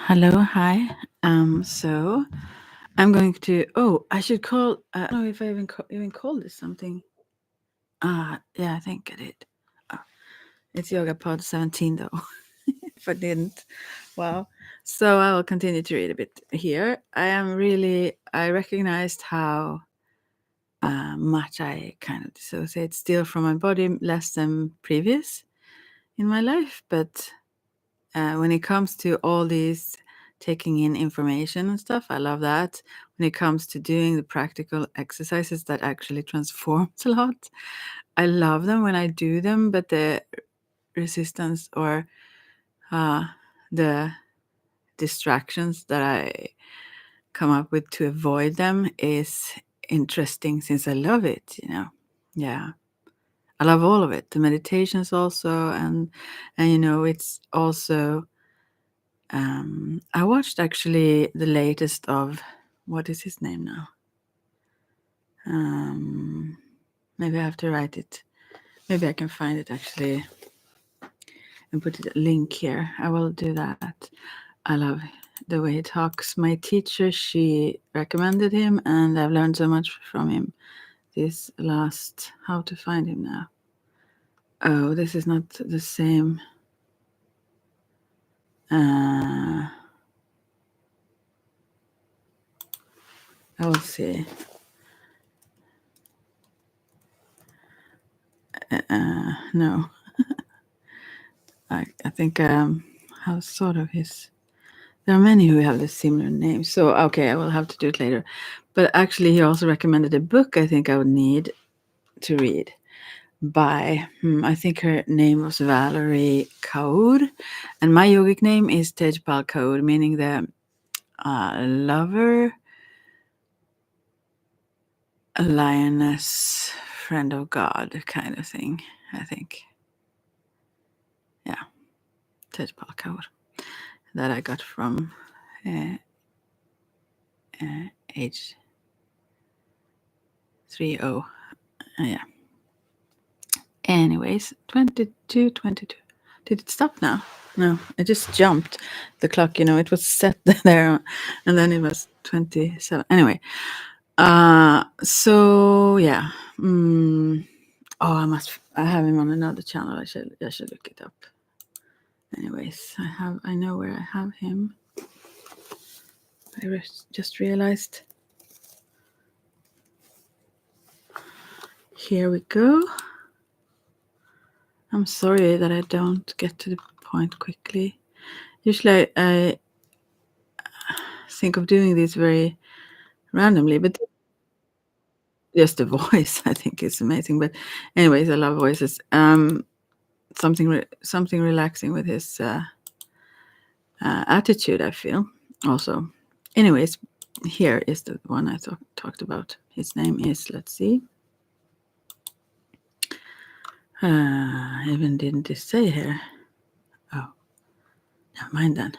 Hello, hi. So I'm going to. Oh, I should call. I don't know if I even called this something. Yeah, I think I did. Oh, it's Yoga Pod 17, though. If I didn't, wow. So I will continue to read a bit here. I recognized how much I kind of dissociate still from my body, less than previous in my life, but when it comes to all these taking in information and stuff, I love that. When it comes to doing the practical exercises that actually transforms a lot, I love them when I do them, but the resistance or uh, the distractions that I come up with to avoid them is interesting since I love it. Yeah. I love all of it. The meditations also and it's also I watched actually the latest of what is his name now? Maybe I have to write it. Maybe I can find it actually and put a link here. I will do that. I love the way he talks. My teacher, she recommended him, and I've learned so much from him. This last, how to find him now? Oh, this is not the same. I will see. No. I think how sort of his. There are many who have the similar names. So okay, I will have to do it later. But actually, he also recommended a book I think I would need to read by. I think her name was Valerie Kaur, and my yogic name is Tejpal Kaur, meaning the lover, a lioness, friend of God kind of thing. I think. Yeah, Tejpal Kaur. That I got from age 30. Yeah. Anyways, 22, 22. Did it stop now? No, it just jumped the clock. It was set there, and then it was 27. Anyway, so yeah. Oh, I have him on another channel. I should look it up. Anyways, I know where I have him. I just realized. Here we go. I'm sorry that I don't get to the point quickly. Usually I think of doing this very randomly, but just the voice I think is amazing. But anyways, I love voices. Something relaxing with his attitude, I feel also. Anyways, here is the one I talked about. His name is, let's see. Even didn't it say here? Oh, never mind then.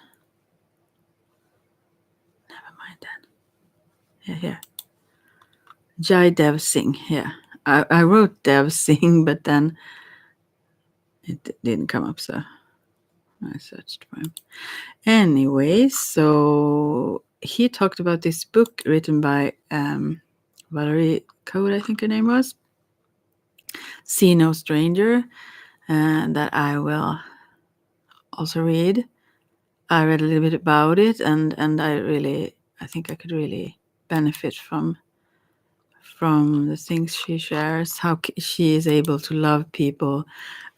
Here. Jai Dev Singh. Yeah, I wrote Dev Singh, but then it didn't come up, so I searched for him. Anyway, so he talked about this book written by Valerie Kaur, I think her name was, See No Stranger, that I will also read. I read a little bit about it, and I think I could really benefit from the things she shares, how she is able to love people.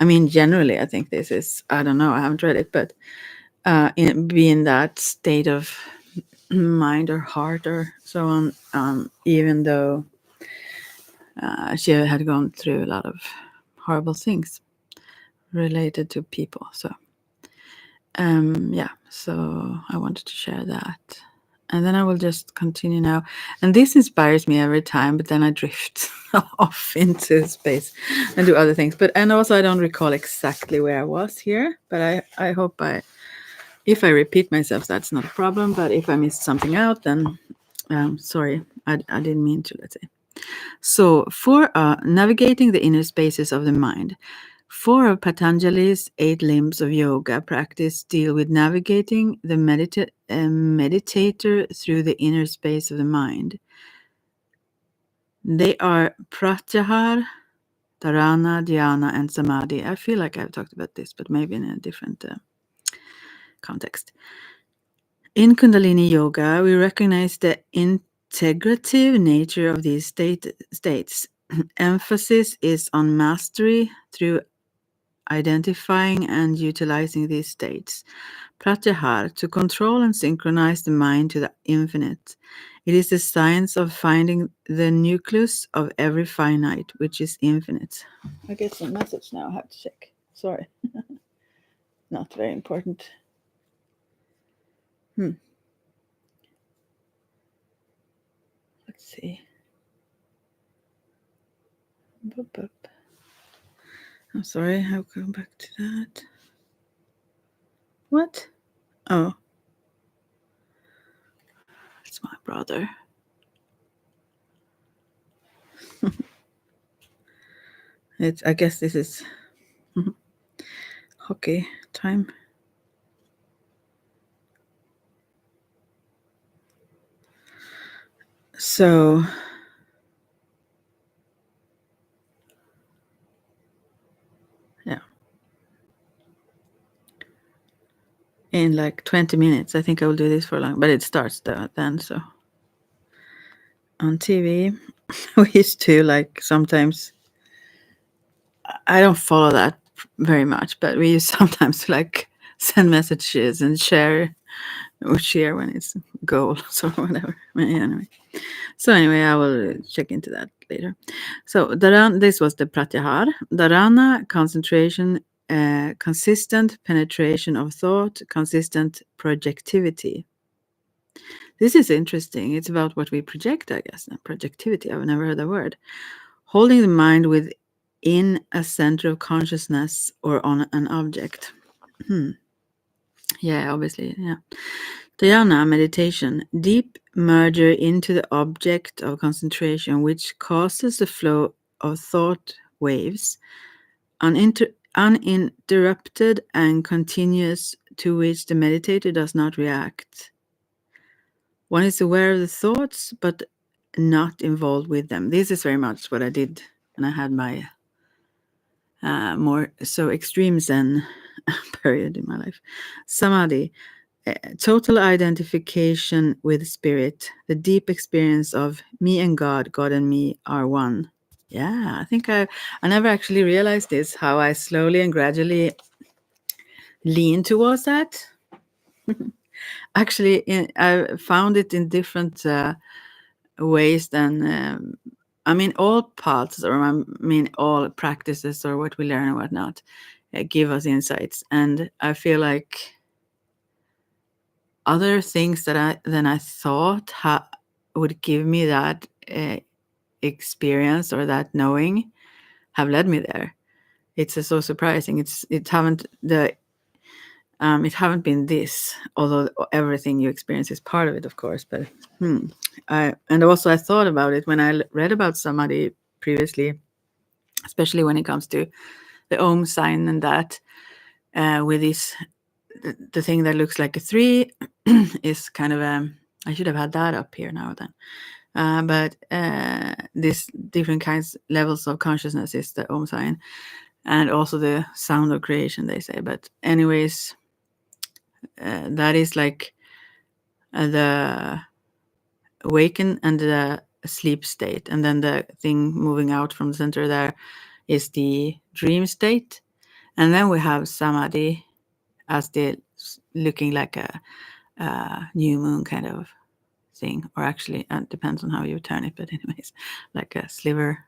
I mean, generally, I think this is, I don't know, I haven't read it, but be in that state of mind or heart or so on, even though she had gone through a lot of horrible things related to people. So, so I wanted to share that. And then I will just continue now. And this inspires me every time, but then I drift off into space and do other things. And also I don't recall exactly where I was here, but I hope if I repeat myself, that's not a problem. But if I missed something out, then sorry, I didn't mean to, let's say. So for navigating the inner spaces of the mind, 4 of Patanjali's 8 limbs of yoga practice deal with navigating the a meditator through the inner space of the mind. They are pratyahar, dharana, dhyana, and samadhi. I feel like I've talked about this, but maybe in a different context. In Kundalini Yoga, we recognize the integrative nature of these states. Emphasis is on mastery through identifying and utilizing these states. Pratyahar, to control and synchronize the mind to the infinite. It is the science of finding the nucleus of every finite, which is infinite. I get some message now, I have to check. Sorry. Not very important. Let's see. I'm sorry, I'll go back to that. What? Oh. It's my brother. I guess this is hockey time. So yeah. In like 20 minutes. I think I will do this for long, but it starts then. So on TV, we used to like sometimes. I don't follow that very much, but we used sometimes to like send messages and share when it's goals or whatever. Anyway. So anyway, I will check into that later. So this was the pratyahar. Dharana, concentration, consistent penetration of thought, consistent projectivity. This is interesting. It's about what we project, I guess. Projectivity. I've never heard the word. Holding the mind within a center of consciousness or on an object. Yeah, obviously. Yeah. Dhyana, meditation, deep merger into the object of concentration, which causes the flow of thought waves, uninterrupted and continuous, to which the meditator does not react. One is aware of the thoughts, but not involved with them. This is very much what I did when I had my more so extreme Zen period in my life. Samadhi. Total identification with spirit, the deep experience of me and God and me are one. Yeah, I think I never actually realized this, how I slowly and gradually lean towards that. Actually, I found it in different ways than, all paths, or all practices, or what we learn and whatnot, give us insights. And I feel like other things that I thought would give me that experience or that knowing have led me there. It's so surprising. It haven't been this, although everything you experience is part of it, of course. But I thought about it when I read about somebody previously, especially when it comes to the Om sign and that with this. The thing that looks like a 3 is kind of I should have had that up here now then. But this different kinds levels of consciousness is the Om sign, and also the sound of creation, they say. But anyways, that is like the awaken and the sleep state, and then the thing moving out from the center there is the dream state, and then we have samadhi as the looking like a new moon kind of thing, or actually it depends on how you turn it, but anyways, like a sliver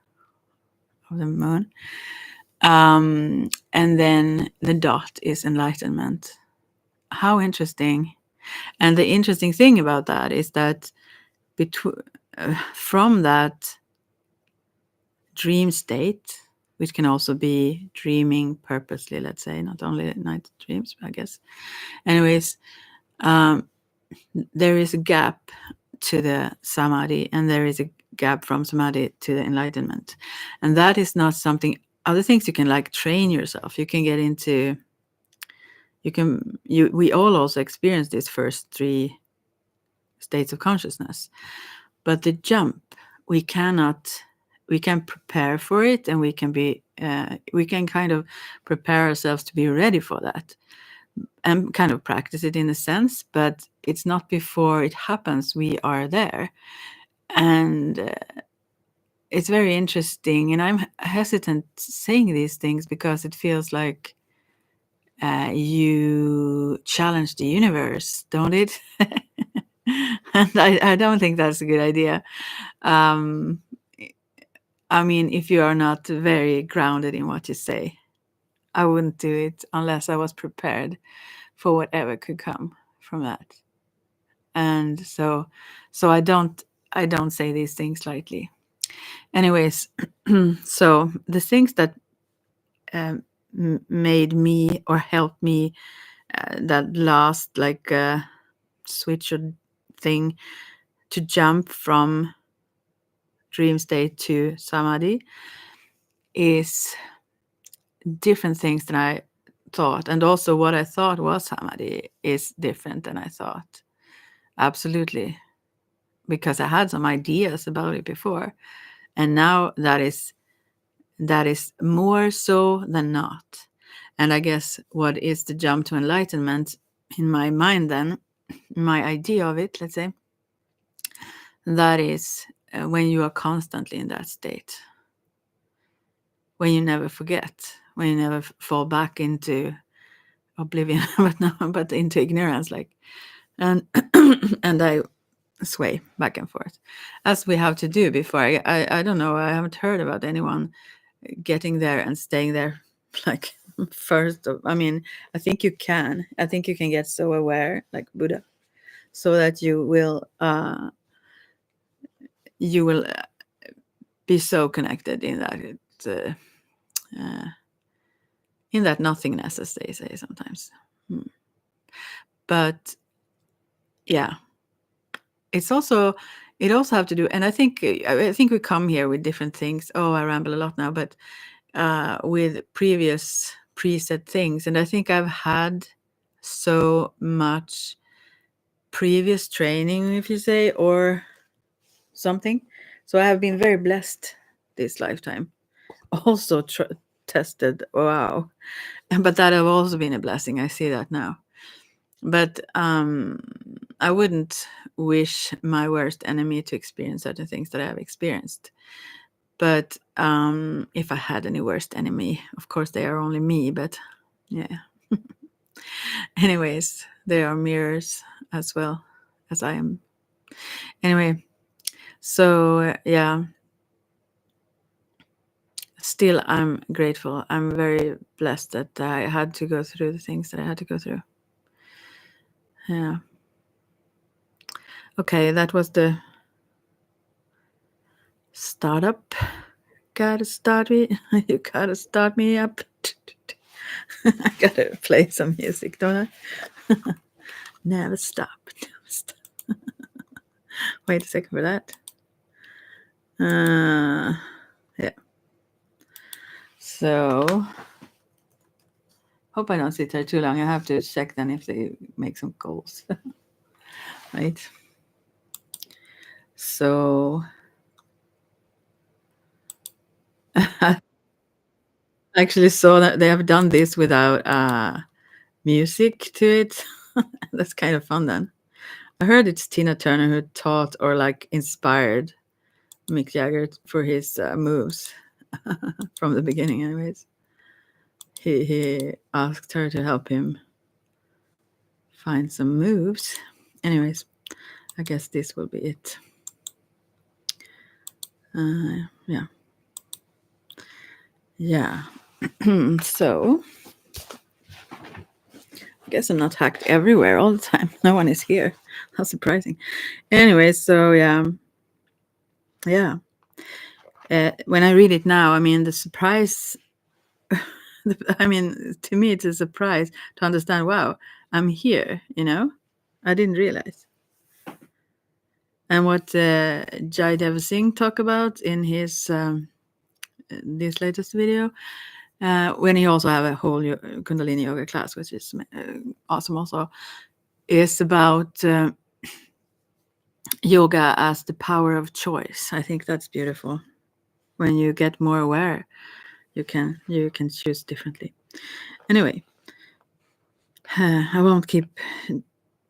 of the moon. And then the dot is enlightenment. How interesting. And the interesting thing about that is that from that dream state, which can also be dreaming purposely, let's say, not only night dreams, I guess. Anyways, there is a gap to the samadhi, and there is a gap from samadhi to the enlightenment. And that is not something, other things you can like train yourself. You can get into, we all also experience these first 3 states of consciousness, but the jump, we can prepare for it, and we can kind of prepare ourselves to be ready for that and kind of practice it in a sense, but it's not before it happens we are there. And it's very interesting, and I'm hesitant saying these things because it feels like you challenge the universe, don't it? And I don't think that's a good idea. I mean, if you are not very grounded in what you say, I wouldn't do it unless I was prepared for whatever could come from that. And so I don't say these things lightly. Anyways, so the things that made me or helped me that last like switch or thing to jump from dream state to samadhi is different things than I thought. And also what I thought was samadhi is different than I thought. Absolutely. Because I had some ideas about it before. And now that is more so than not. And I guess what is the jump to enlightenment in my mind then, my idea of it, let's say, that is when you are constantly in that state, when you never forget, when you never fall back into oblivion, but into ignorance, like, and and I sway back and forth, as we have to do before. I don't know. I haven't heard about anyone getting there and staying there, like first. I mean, I think you can. I think you can get so aware, like Buddha, so that you will be so connected in that nothingness, as they say sometimes. But yeah, it also have to do, and I think we come here with different things. Oh, I ramble a lot now, but with previous preset things, and I think I've had so much previous training, if you say, or something. So I have been very blessed this lifetime. Also tested. Wow. But that have also been a blessing. I see that now. But I wouldn't wish my worst enemy to experience certain things that I have experienced. But if I had any worst enemy, of course they are only me, but yeah. Anyways, they are mirrors as well as I am. Anyway, so yeah. Still, I'm grateful. I'm very blessed that I had to go through the things that I had to go through. Yeah. Okay, that was the startup. Gotta start me. You gotta start me up. I gotta play some music, don't I? Never stop. Never stop. Wait a second for that. Yeah. So, hope I don't sit there too long. I have to check then if they make some calls. Right. So, I actually saw that they have done this without music to it. That's kind of fun then. I heard it's Tina Turner who taught or like inspired Mick Jagger for his moves from the beginning. Anyways, he asked her to help him find some moves. Anyways, I guess this will be it. Yeah. So I guess I'm not hacked everywhere all the time. No one is here. How surprising. Anyway, so yeah. When I read it now, I mean, the surprise. I mean, to me, it's a surprise to understand. Wow, I'm here. I didn't realize. And what Jai Dev Singh talked about in his this latest video, When he also have a whole Kundalini yoga class, which is awesome also, is about yoga as the power of choice. I think that's beautiful. When you get more aware, you can choose differently. Anyway, I won't keep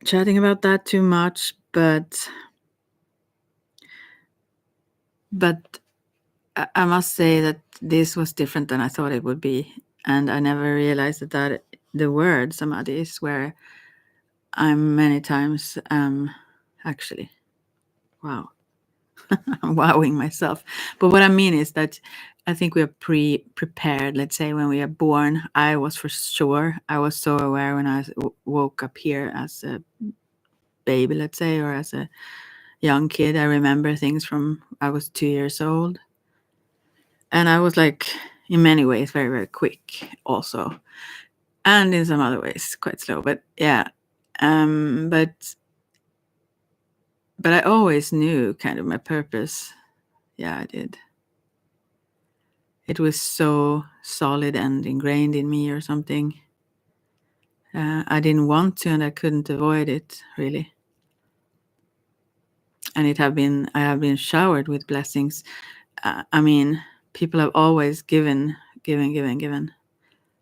chatting about that too much, but I must say that this was different than I thought it would be, and I never realized that the word samadhi is where I'm many times actually, wow, I'm wowing myself. But what I mean is that I think we are prepared. Let's say when we are born, I was for sure. I was so aware when I woke up here as a baby, let's say, or as a young kid. I remember things from I was 2 years old, and I was like, in many ways, very very quick, also, and in some other ways, quite slow. But yeah, but I always knew kind of my purpose. Yeah, I did. It was so solid and ingrained in me or something. I didn't want to and I couldn't avoid it really. And I have been showered with blessings. I mean, people have always given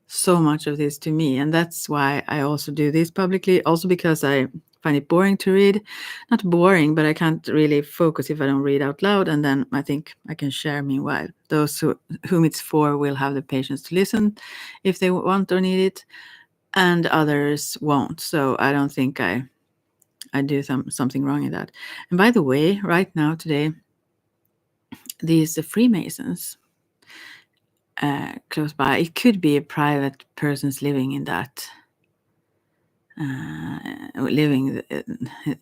so much of this to me. And that's why I also do this publicly. Also because I find it boring to read. Not boring, but I can't really focus if I don't read out loud. And then I think I can share meanwhile. Those whom it's for will have the patience to listen if they want or need it, and others won't. So I don't think I do something wrong in that. And by the way, right now today, these Freemasons close by, it could be a private person's living in that, living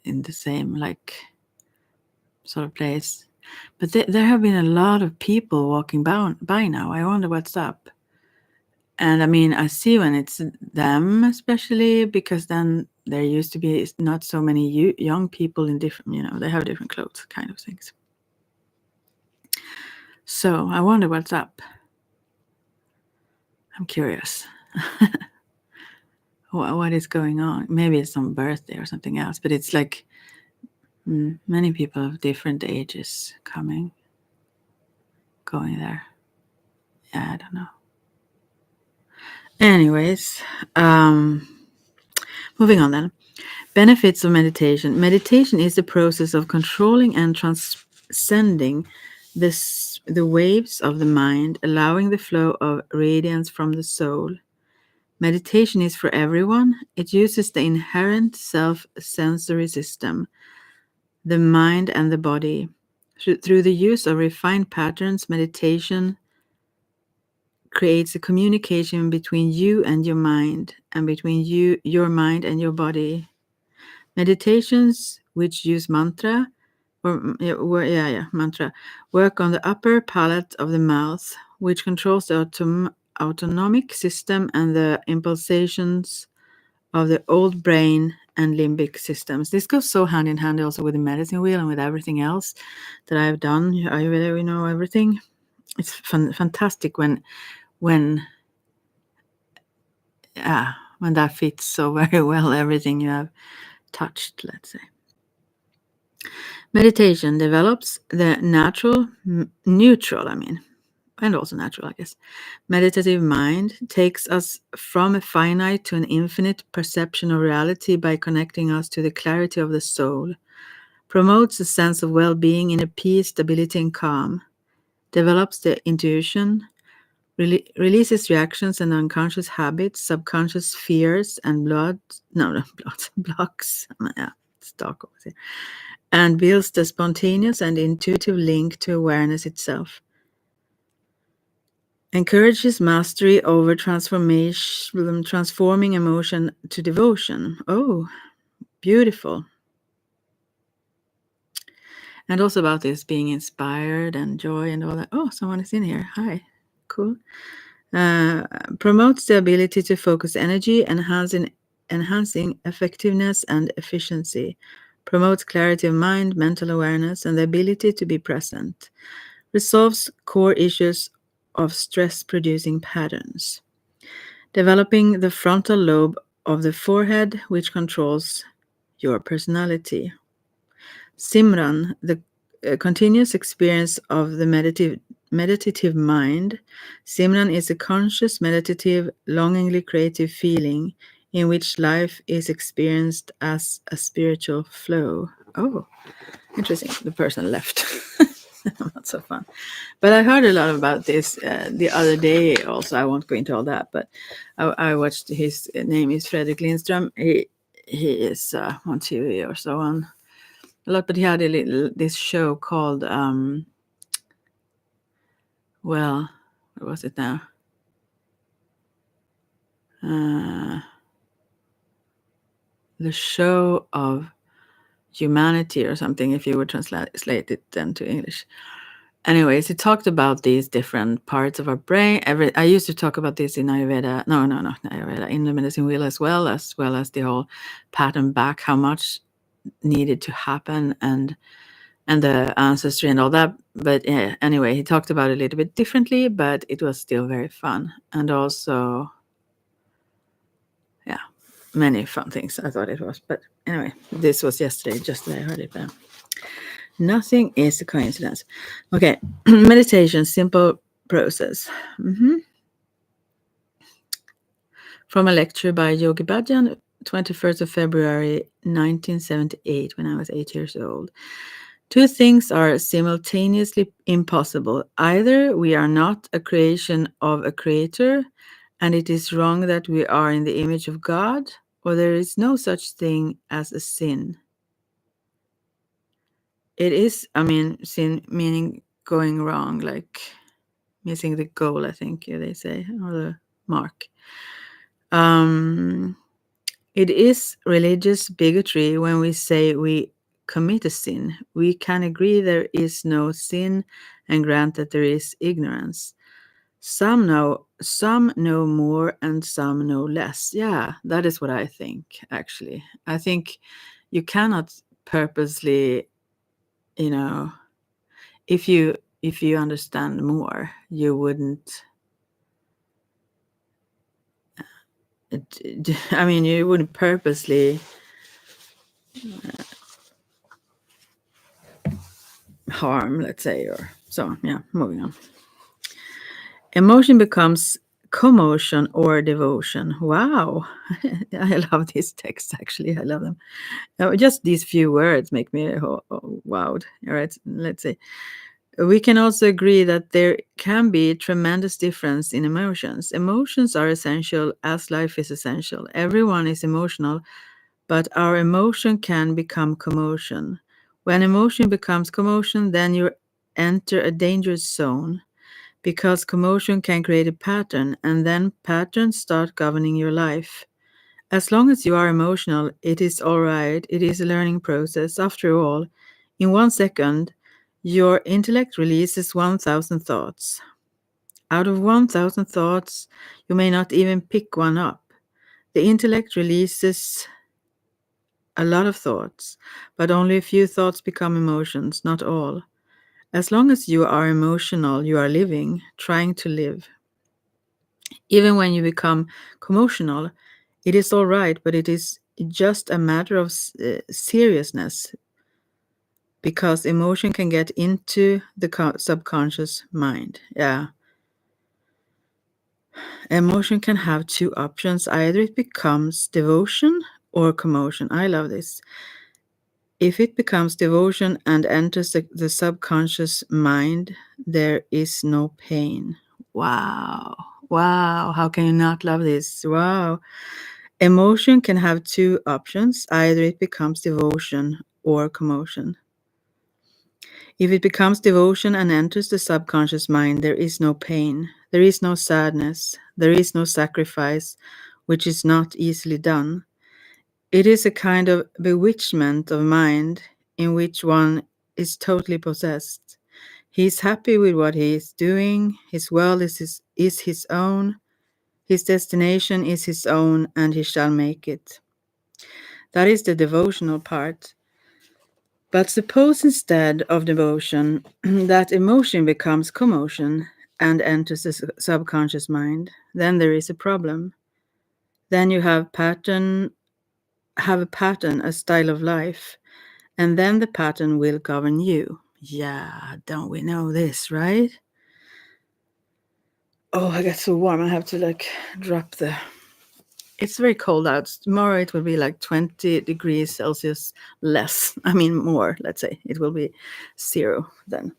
in the same like sort of place. But there have been a lot of people walking by now. I wonder what's up. And I mean, I see when it's them, especially because then there used to be not so many young people in different, they have different clothes kind of things. So I wonder what's up. I'm curious. What is going on? Maybe it's some birthday or something else, but it's like many people of different ages going there. Yeah, I don't know. Anyways, moving on then. Benefits of meditation. Meditation is the process of controlling and transcending the waves of the mind, allowing the flow of radiance from the soul. Meditation is for everyone. It uses the inherent self-sensory system, the mind and the body. Through the use of refined patterns, meditation creates a communication between you and your mind, and between your mind and your body. Meditations which use mantra mantra work on the upper palate of the mouth, which controls the autonomic system and the impulsations of the old brain and limbic systems. This goes so hand in hand also with the medicine wheel and with everything else that I've done. I know everything. It's fantastic when that fits so very well, everything you have touched, let's say. Meditation develops the neutral, and also natural, I guess. Meditative mind takes us from a finite to an infinite perception of reality by connecting us to the clarity of the soul, promotes a sense of well-being, inner peace, stability, and calm, develops the intuition, releases reactions and unconscious habits, subconscious fears, and blocks. Yeah, it's dark over there. And builds the spontaneous and intuitive link to awareness itself. Encourages mastery over transforming emotion to devotion. Oh, beautiful. And also about this being inspired and joy and all that. Oh, someone is in here. Hi. Cool. Promotes the ability to focus energy, enhancing effectiveness and efficiency. Promotes clarity of mind, mental awareness, and the ability to be present. Resolves core issues of stress-producing patterns, developing the frontal lobe of the forehead, which controls your personality. Simran, the continuous experience of the meditative mind. Simran is a conscious, meditative, longingly creative feeling in which life is experienced as a spiritual flow. Oh, interesting. The person left. Not so fun. But I heard a lot about this the other day also. I won't go into all that, but I watched his name is Fredrik Lindström. He is on TV or so on a lot, but he had this show called well, what was it now? The Show of Humanity or something, if you would translate it then to English. Anyways, he talked about these different parts of our brain. I used to talk about this in Ayurveda. No, not Ayurveda. In the medicine wheel as well as the whole pattern back, how much needed to happen and the ancestry and all that. But yeah, anyway, he talked about it a little bit differently, but it was still very fun. And also, yeah, many fun things I thought it was. But anyway, this was yesterday, just that I heard it. But nothing is a coincidence. Okay, meditation, simple process. From a lecture by Yogi Bhajan, 21st of February 1978, when I was 8 years old. Two things are simultaneously impossible. Either we are not a creation of a creator, and it is wrong that we are in the image of God, or there is no such thing as a sin. It is, sin meaning going wrong, like missing the goal, I think they say, or the mark. It is religious bigotry when we say we commit a sin. We can agree there is no sin and grant that there is ignorance. Some know more and some know less. Yeah, that is what I think, actually. I think you cannot purposely, if you understand more, you wouldn't you wouldn't purposely harm, let's say, or so. Yeah, moving on. Emotion becomes commotion or devotion. Wow. I love these texts, actually. I love them. Just these few words make me wowed. All right, let's see. We can also agree that there can be tremendous difference in emotions. Emotions are essential as life is essential. Everyone is emotional, but our emotion can become commotion. When emotion becomes commotion, then you enter a dangerous zone because commotion can create a pattern and then patterns start governing your life. As long as you are emotional, it is all right. It is a learning process. After all, in 1 second, your intellect releases 1,000 thoughts. Out of 1,000 thoughts, you may not even pick one up. The intellect releases a lot of thoughts, but only a few thoughts become emotions, not all. As long as you are emotional, you are living, trying to live. Even when you become commotional, it is all right, but it is just a matter of seriousness because emotion can get into the subconscious mind. Yeah. Emotion can have two options. Either it becomes devotion or commotion. I love this. If it becomes devotion and enters the subconscious mind, there is no pain. Wow. Wow. How can you not love this? Wow. Emotion can have two options. Either it becomes devotion or commotion. If it becomes devotion and enters the subconscious mind, there is no pain. There is no sadness. There is no sacrifice, which is not easily done. It is a kind of bewitchment of mind in which one is totally possessed. He is happy with what he is doing. His world is his own. His destination is his own, and he shall make it. That is the devotional part. But suppose instead of devotion, that emotion becomes commotion. and enters the subconscious mind, then there is a problem. Then you have a pattern, a style of life, and then the pattern will govern you. Yeah, don't we know this, right? Oh, I got so warm. I have to like drop the. It's very cold out. Tomorrow it will be like 20 degrees Celsius less. I mean, more, let's say. It will be 0 then.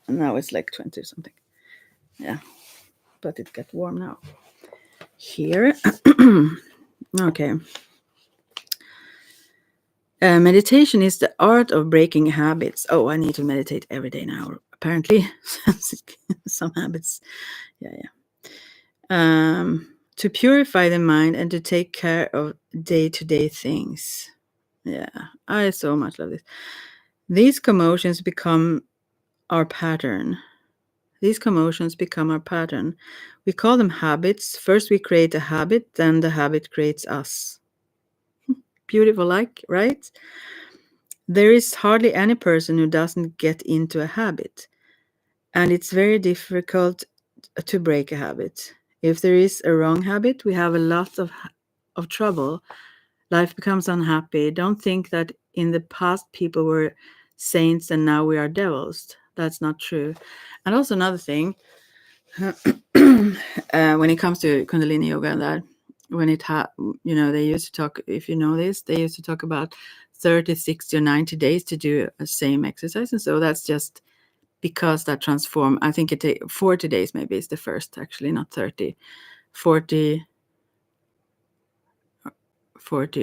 And now it's like 20 or something. Yeah. But it got warm now. Here. Okay. Meditation is the art of breaking habits. Oh, I need to meditate every day now, apparently. Some habits. Yeah. To purify the mind and to take care of day-to-day things. Yeah, I so much love this. These commotions become our pattern. We call them habits. First we create a habit, then the habit creates us. Beautiful, like, right? There is hardly any person who doesn't get into a habit. And it's very difficult to break a habit. If there is a wrong habit, we have a lot of trouble. Life becomes unhappy. Don't think that in the past people were saints and now we are devils. That's not true. And also another thing, when it comes to Kundalini yoga and that, when they used to talk, if you know this, they used to talk about 30, 60 or 90 days to do a same exercise. And so that's just because that transform. I think it takes 40 days maybe is the first, actually, not 30. 40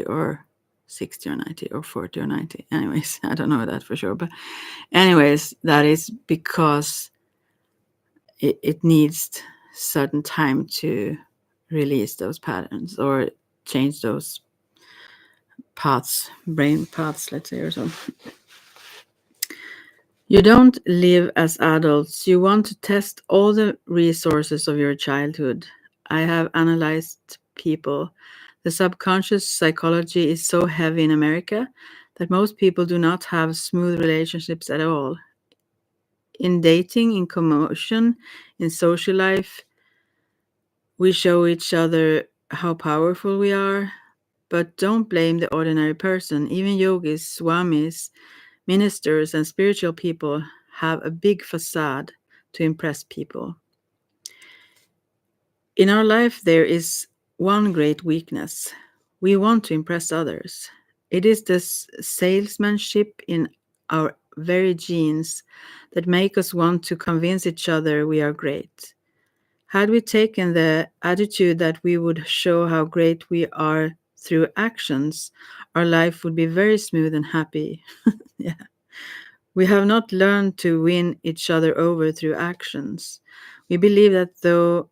or 60 or 90 or 40 or 90. Anyways, I don't know that for sure. But anyways, that is because it needs certain time to release those patterns or change those paths, brain paths, let's say, or so. You don't live as adults. You want to test all the resources of your childhood. I have analyzed people. The subconscious psychology is so heavy in America that most people do not have smooth relationships at all. In dating, in commotion, in social life, we show each other how powerful we are, but don't blame the ordinary person. Even yogis, swamis, ministers, and spiritual people have a big facade to impress people. In our life, there is one great weakness. We want to impress others. It is this salesmanship in our very genes that make us want to convince each other we are great. Had we taken the attitude that we would show how great we are through actions, our life would be very smooth and happy. Yeah. We have not learned to win each other over through actions. We believe that through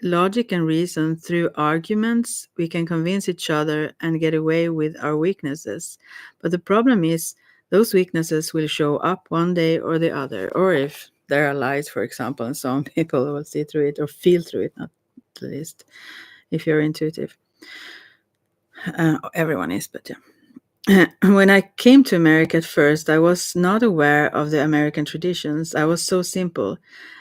logic and reason, through arguments, we can convince each other and get away with our weaknesses. But the problem is, those weaknesses will show up one day or the other. Or if there are lies, for example, and some people will see through it or feel through it, not at least if you're intuitive. Everyone is, but yeah. When I came to America at first, I was not aware of the American traditions. I was so simple,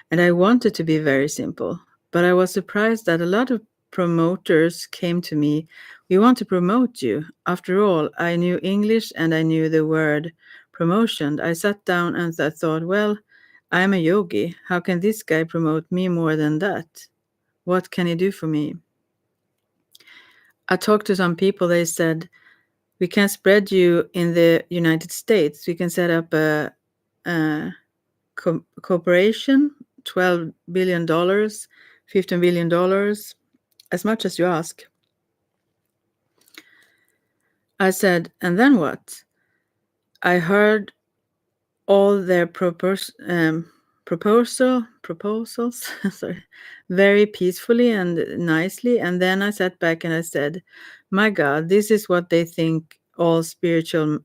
and I wanted to be very simple. But I was surprised that a lot of promoters came to me. We want to promote you. After all, I knew English and I knew the word promotion. I sat down and I thought, well, I'm a yogi. How can this guy promote me more than that? What can he do for me? I talked to some people. They said, we can spread you in the United States. We can set up a corporation, $12 billion, $15 billion, as much as you ask. I said, and then what? I heard all their proposals, sorry, very peacefully and nicely. And then I sat back and I said, my God, this is what they think all spiritual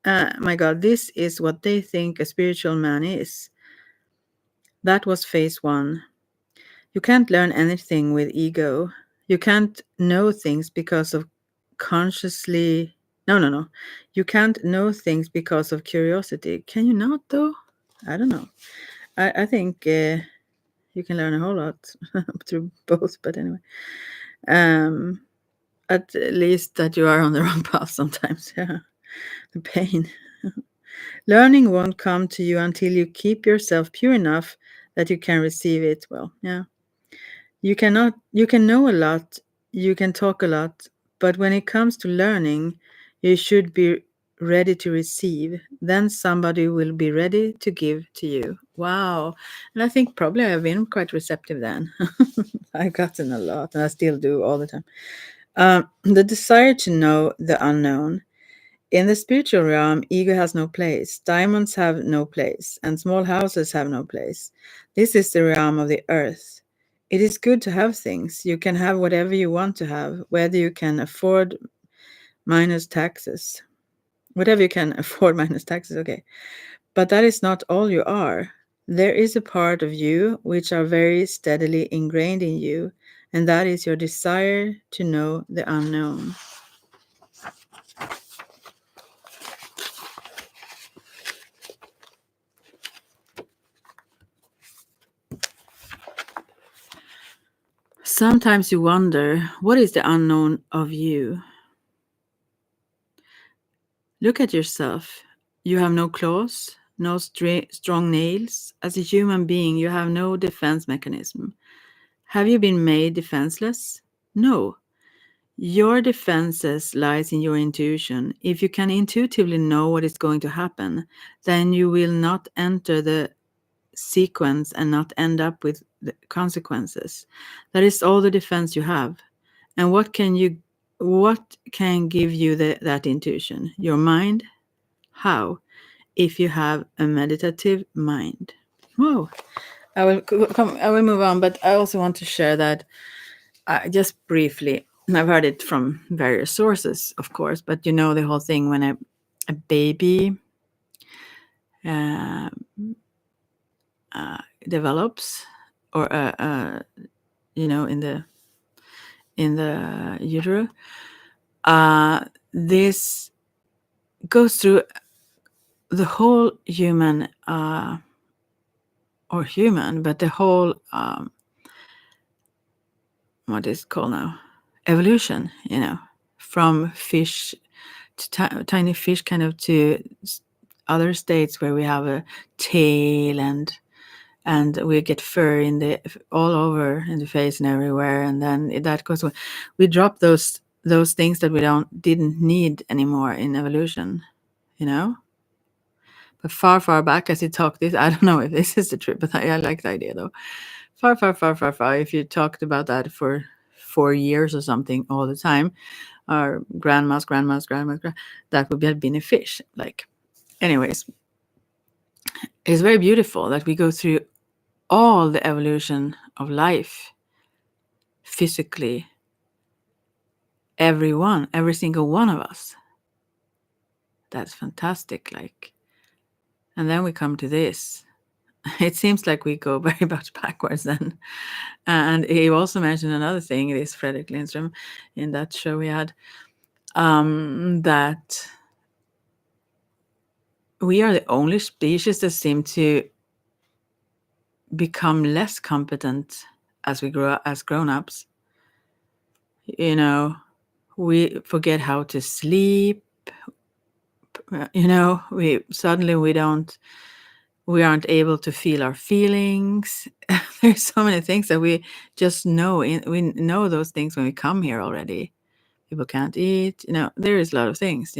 my God, this is what they think a spiritual man is. That was phase 1. You can't learn anything with ego. You can't know things because of consciously. No. You can't know things because of curiosity. Can you not, though? I don't know. I think You can learn a whole lot through both, but anyway. At least that you are on the wrong path sometimes. Yeah. The pain. Learning won't come to you until you keep yourself pure enough that you can receive it well. Yeah. You can know a lot, you can talk a lot, but when it comes to learning, you should be ready to receive. Then somebody will be ready to give to you. Wow. And I think probably I've been quite receptive then. I've gotten a lot, and I still do all the time. The desire to know the unknown. In the spiritual realm, ego has no place, diamonds have no place, and small houses have no place. This is the realm of the earth. It is good to have things. You can have whatever you want to have, whether you can afford minus taxes. Whatever you can afford minus taxes, okay. But that is not all you are. There is a part of you which are very steadily ingrained in you, and that is your desire to know the unknown. Sometimes you wonder, what is the unknown of you? Look at yourself. You have no claws, no strong nails. As a human being, you have no defense mechanism. Have you been made defenseless? No. Your defenses lies in your intuition. If you can intuitively know what is going to happen, then you will not enter the sequence and not end up with the consequences. That is all the defense you have. And what can give you that intuition? Your mind? How? If you have a meditative mind. Whoa. I will move on, but I also want to share that just briefly. I've heard it from various sources, of course, but you know the whole thing when a baby develops, or in the utero, this goes through the whole human, but the whole what is it called now? Evolution, from fish to tiny fish, kind of to other states where we have a tail and we get fur all over in the face and everywhere, and then that goes on. We drop those things that we didn't need anymore in evolution, But far back, as you talk this, I don't know if this is the truth, but I like the idea though. Far, if you talked about that for 4 years or something all the time, our grandmas, that would have been a fish. Anyways, it's very beautiful that we go through all the evolution of life physically, every single one of us. That's fantastic. And then we come to this. It seems like we go very much backwards then. And he also mentioned another thing, this Fredrik Lindström, in that show we had, that we are the only species that seem to become less competent as we grow as grown-ups. We forget how to sleep. We aren't able to feel our feelings. There's so many things that we just know. We know those things when we come here already. People can't eat. There is a lot of things.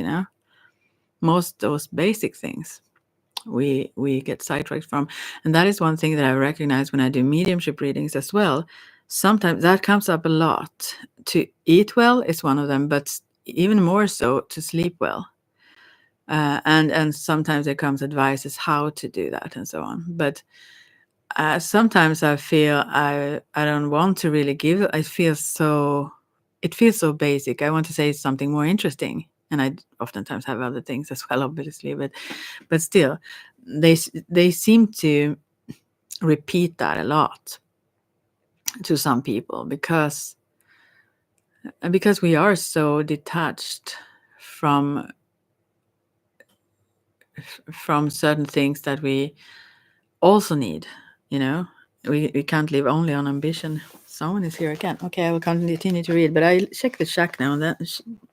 Most those basic things we get sidetracked from, and that is one thing that I recognize when I do mediumship readings as well. Sometimes that comes up a lot. To eat well is one of them, but even more so to sleep well. And sometimes there comes advices how to do that and so on. But sometimes I feel I don't want to really give. It feels so basic. I want to say something more interesting, and I oftentimes have other things as well, obviously. But still, they seem to repeat that a lot to some people because we are so detached from certain things that we also need, we can't live only on ambition. Someone is here again. Okay, I will continue to read, but I check the shack now. That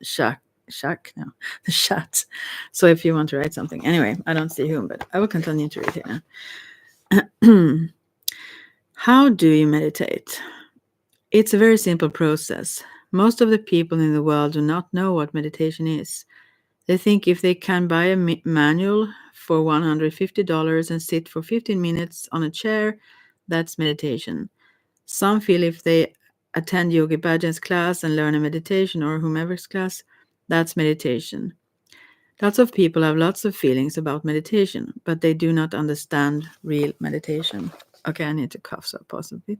shack now, the chat. So if you want to write something, anyway, I don't see whom, but I will continue to read here now. How do you meditate? It's a very simple process. Most of the people in the world do not know what meditation is. They think if they can buy a manual for $150 and sit for 15 minutes on a chair, that's meditation. Some feel if they attend Yogi Bhajan's class and learn a meditation or whomever's class, that's meditation. Lots of people have lots of feelings about meditation, but they do not understand real meditation. Okay, I need to cough, so pause a bit.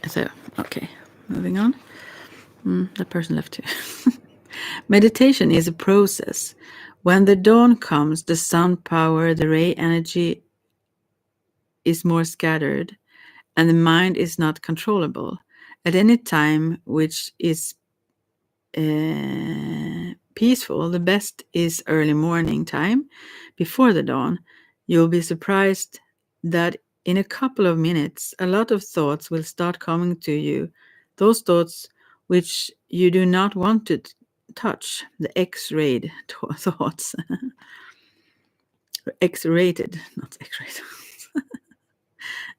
So, okay, moving on. That person left too. Meditation is a process. When the dawn comes, the sun power, the ray energy is more scattered, and the mind is not controllable. At any time which is peaceful, the best is early morning time before the dawn. You'll be surprised that in a couple of minutes, a lot of thoughts will start coming to you. Those thoughts which you do not want to touch, the X-rayed thoughts. X-rated, not X-rated.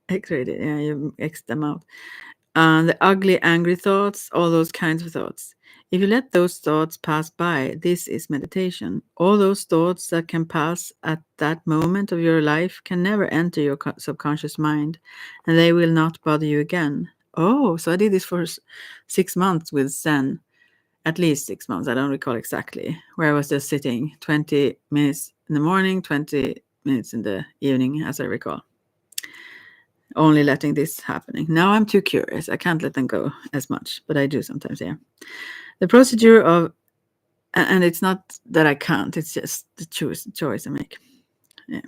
X-rated, yeah, you X them out. The ugly, angry thoughts, all those kinds of thoughts. If you let those thoughts pass by, this is meditation. All those thoughts that can pass at that moment of your life can never enter your subconscious mind, and they will not bother you again. Oh, so I did this for 6 months with Zen, at least 6 months. I don't recall exactly, where I was just sitting 20 minutes in the morning, 20 minutes in the evening, as I recall. Only letting this happening. Now I'm too curious. I can't let them go as much, but I do sometimes, yeah. The procedure of, and it's not that I can't, it's just the choice I make. Yeah.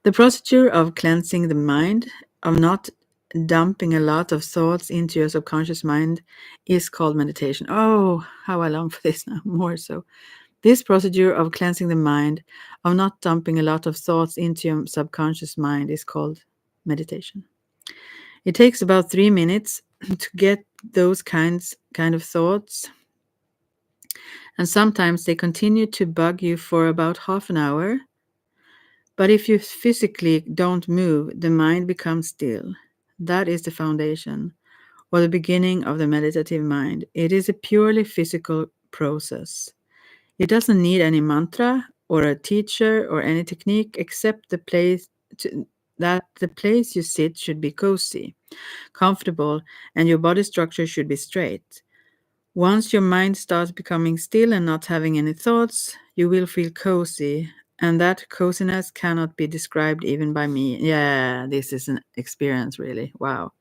The procedure of cleansing the mind, of not dumping a lot of thoughts into your subconscious mind, is called meditation. Oh, how I long for this now, more so. This procedure of cleansing the mind, of not dumping a lot of thoughts into your subconscious mind, is called meditation. It takes about 3 minutes to get those kind of thoughts, and sometimes they continue to bug you for about half an hour. But if you physically don't move, the mind becomes still. That is the foundation, or the beginning of the meditative mind. It is a purely physical process. It doesn't need any mantra or a teacher or any technique except that the place you sit should be cozy, comfortable, and your body structure should be straight. Once your mind starts becoming still and not having any thoughts, you will feel cozy, and that coziness cannot be described even by me. Yeah, this is an experience, really. Wow.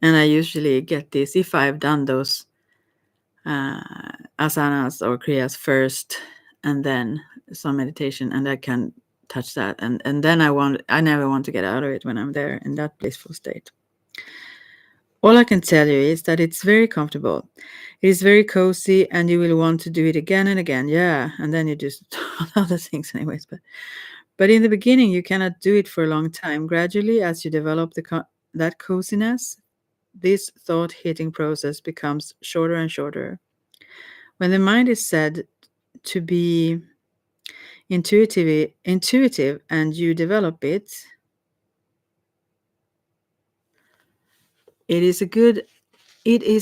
And I usually get this if I've done those asanas or kriyas first, and then some meditation, and I can touch that, and then I never want to get out of it when I'm there in that blissful state. All I can tell you is that it's very comfortable. It is very cozy, and you will want to do it again and again. Yeah, and then you do other things anyways. But in the beginning, you cannot do it for a long time. Gradually, as you develop that coziness, this thought-hitting process becomes shorter and shorter. When the mind is said to be intuitive and you develop it, it is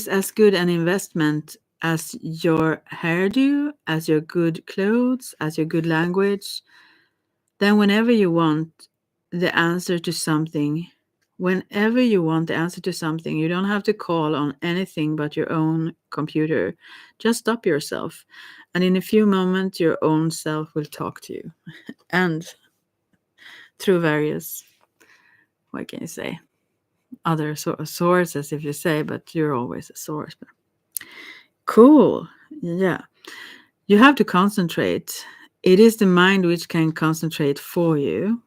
as good an investment as your hairdo, as your good clothes, as your good language. Then whenever you want the answer to something, you don't have to call on anything but your own computer. Just stop yourself, and in a few moments your own self will talk to you. And through various, what can you say, other sources, if you say, but you're always a source. Cool. Yeah. You have to concentrate. It is the mind which can concentrate for you.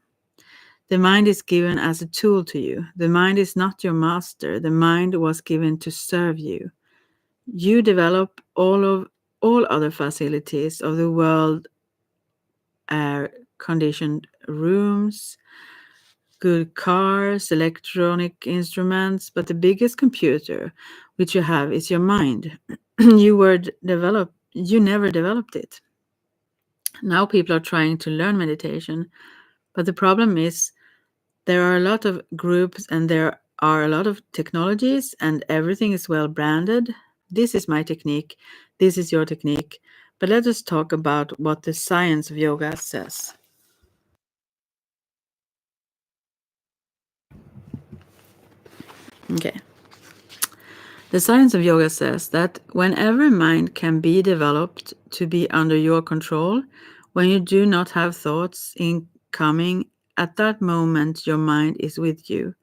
The mind is given as a tool to you. The mind is not your master. The mind was given to serve you. You develop all of all other facilities of the world, air conditioned rooms, good cars, electronic instruments, but the biggest computer which you have is your mind. You never developed it. Now people are trying to learn meditation, but the problem is there are a lot of groups and there are a lot of technologies and everything is well branded. This is my technique. This is your technique. But let us talk about what the science of yoga says. Okay. The science of yoga says that whenever mind can be developed to be under your control, when you do not have thoughts incoming, at that moment your mind is with you.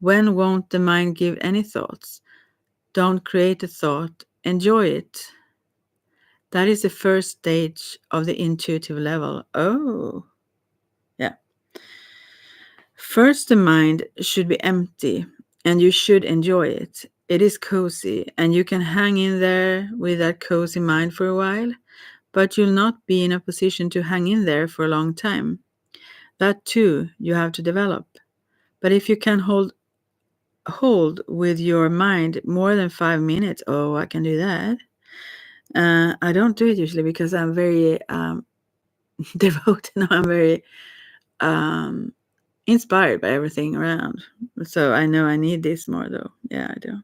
When won't the mind give any thoughts? Don't create a thought, enjoy it. That is the first stage of the intuitive level. Oh, yeah. First, the mind should be empty and you should enjoy it. It is cozy and you can hang in there with that cozy mind for a while, but you'll not be in a position to hang in there for a long time. That too you have to develop. But if you can hold with your mind more than 5 minutes, oh, I can do that. I don't do it usually because I'm very devoted. No, I'm very inspired by everything around. So I know I need this more though. Yeah, I do.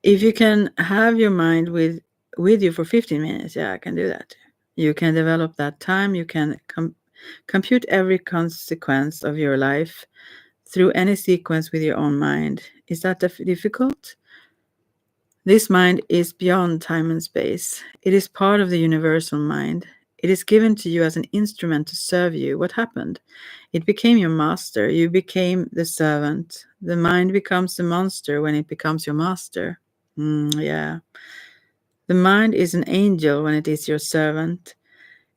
If you can have your mind with you for 15 minutes, yeah, I can do that. You can develop that time. You can compute every consequence of your life through any sequence with your own mind. Is that difficult? This mind is beyond time and space. It is part of the universal mind. It is given to you as an instrument to serve you. What happened? It became your master. You became the servant. The mind becomes the monster when it becomes your master. Yeah. The mind is an angel when it is your servant.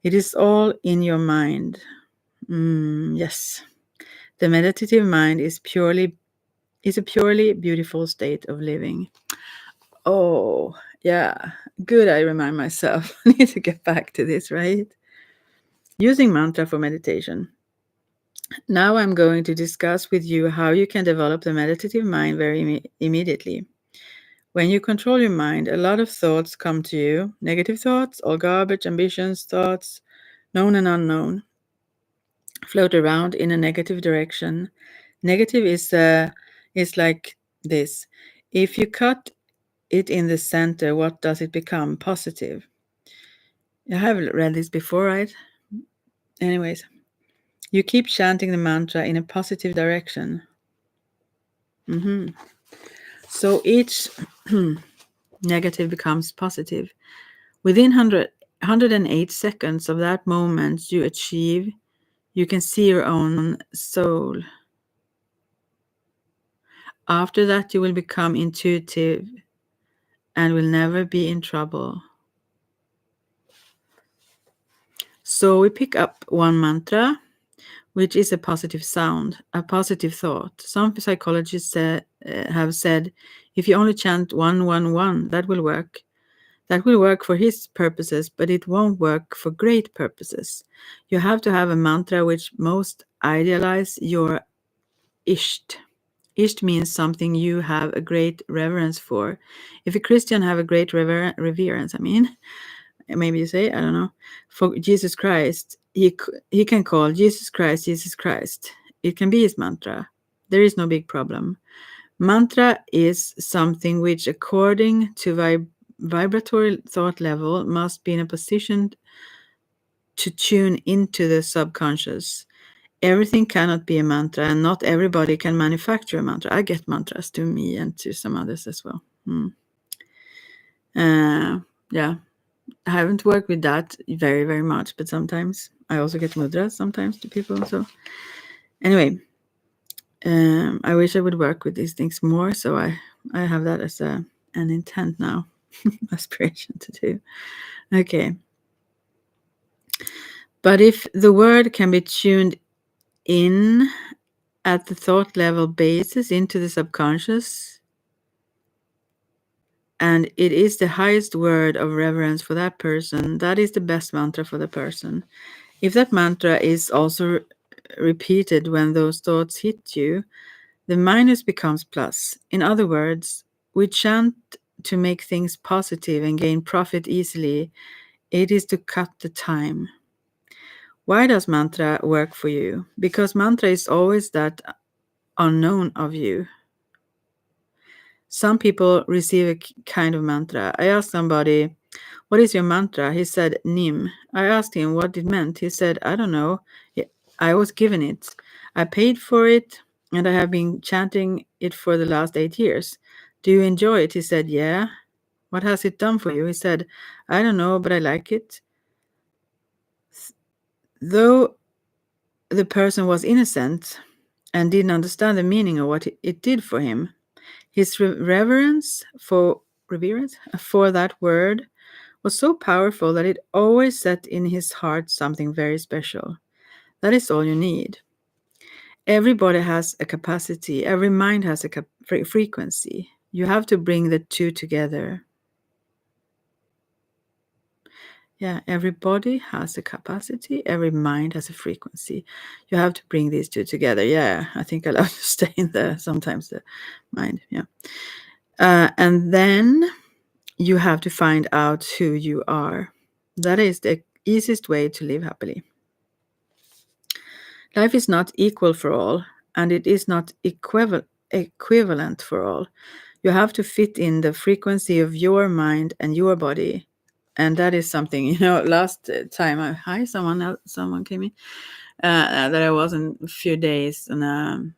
It is all in your mind. Yes. The meditative mind is a purely beautiful state of living. Oh, yeah. Good, I remind myself. I need to get back to this, right? Using mantra for meditation. Now I'm going to discuss with you how you can develop the meditative mind very immediately. When you control your mind, a lot of thoughts come to you. Negative thoughts, all garbage, ambitions, thoughts, known and unknown, float around in a negative direction. Negative is like this. If you cut it in the center, what does it become? Positive. I have read this before, right? Anyways, you keep chanting the mantra in a positive direction. So each negative becomes positive. Within 108 seconds of that moment you achieve, you can see your own soul. After that, you will become intuitive and will never be in trouble. So we pick up one mantra, which is a positive sound, a positive thought. Some psychologists have said, if you only chant 111, that will work. That will work for his purposes, but it won't work for great purposes. You have to have a mantra which most idealize your Isht. Isht means something you have a great reverence for. If a Christian have a great reverence, maybe you say, I don't know, for Jesus Christ, he can call Jesus Christ, Jesus Christ. It can be his mantra. There is no big problem. Mantra is something which, according to vibratory thought level, must be in a position to tune into the subconscious. Everything cannot be a mantra, and not everybody can manufacture a mantra. I get mantras to me and to some others as well. Yeah, I haven't worked with that very, very much, but sometimes I also get mudras sometimes to people. So anyway, I wish I would work with these things more. So I have that as an intent now, aspiration to do. Okay. But if the word can be tuned in at the thought level basis into the subconscious, and it is the highest word of reverence for that person. That is the best mantra for the person. If that mantra is also repeated when those thoughts hit you, the minus becomes plus. In other words, we chant to make things positive and gain profit easily. It is to cut the time. Why does mantra work for you? Because mantra is always that unknown of you. Some people receive a kind of mantra. I asked somebody, "What is your mantra?" He said, "Nim." I asked him what it meant. He said, "I don't know. I was given it. I paid for it, and I have been chanting it for the last 8 years. Do you enjoy it?" He said, "Yeah." "What has it done for you?" He said, "I don't know, but I like it." Though the person was innocent and didn't understand the meaning of what it did for him, his reverence for that word was so powerful that it always set in his heart something very special. That is all you need. Everybody has a capacity. Every mind has a frequency. You have to bring the two together. Yeah, everybody has a capacity. Every mind has a frequency. You have to bring these two together. Yeah, I think I love to stay in sometimes the mind. Yeah. And then you have to find out who you are. That is the easiest way to live happily. Life is not equal for all, and it is not equivalent for all. You have to fit in the frequency of your mind and your body. And that is something, last time someone came in, that I was in a few days on a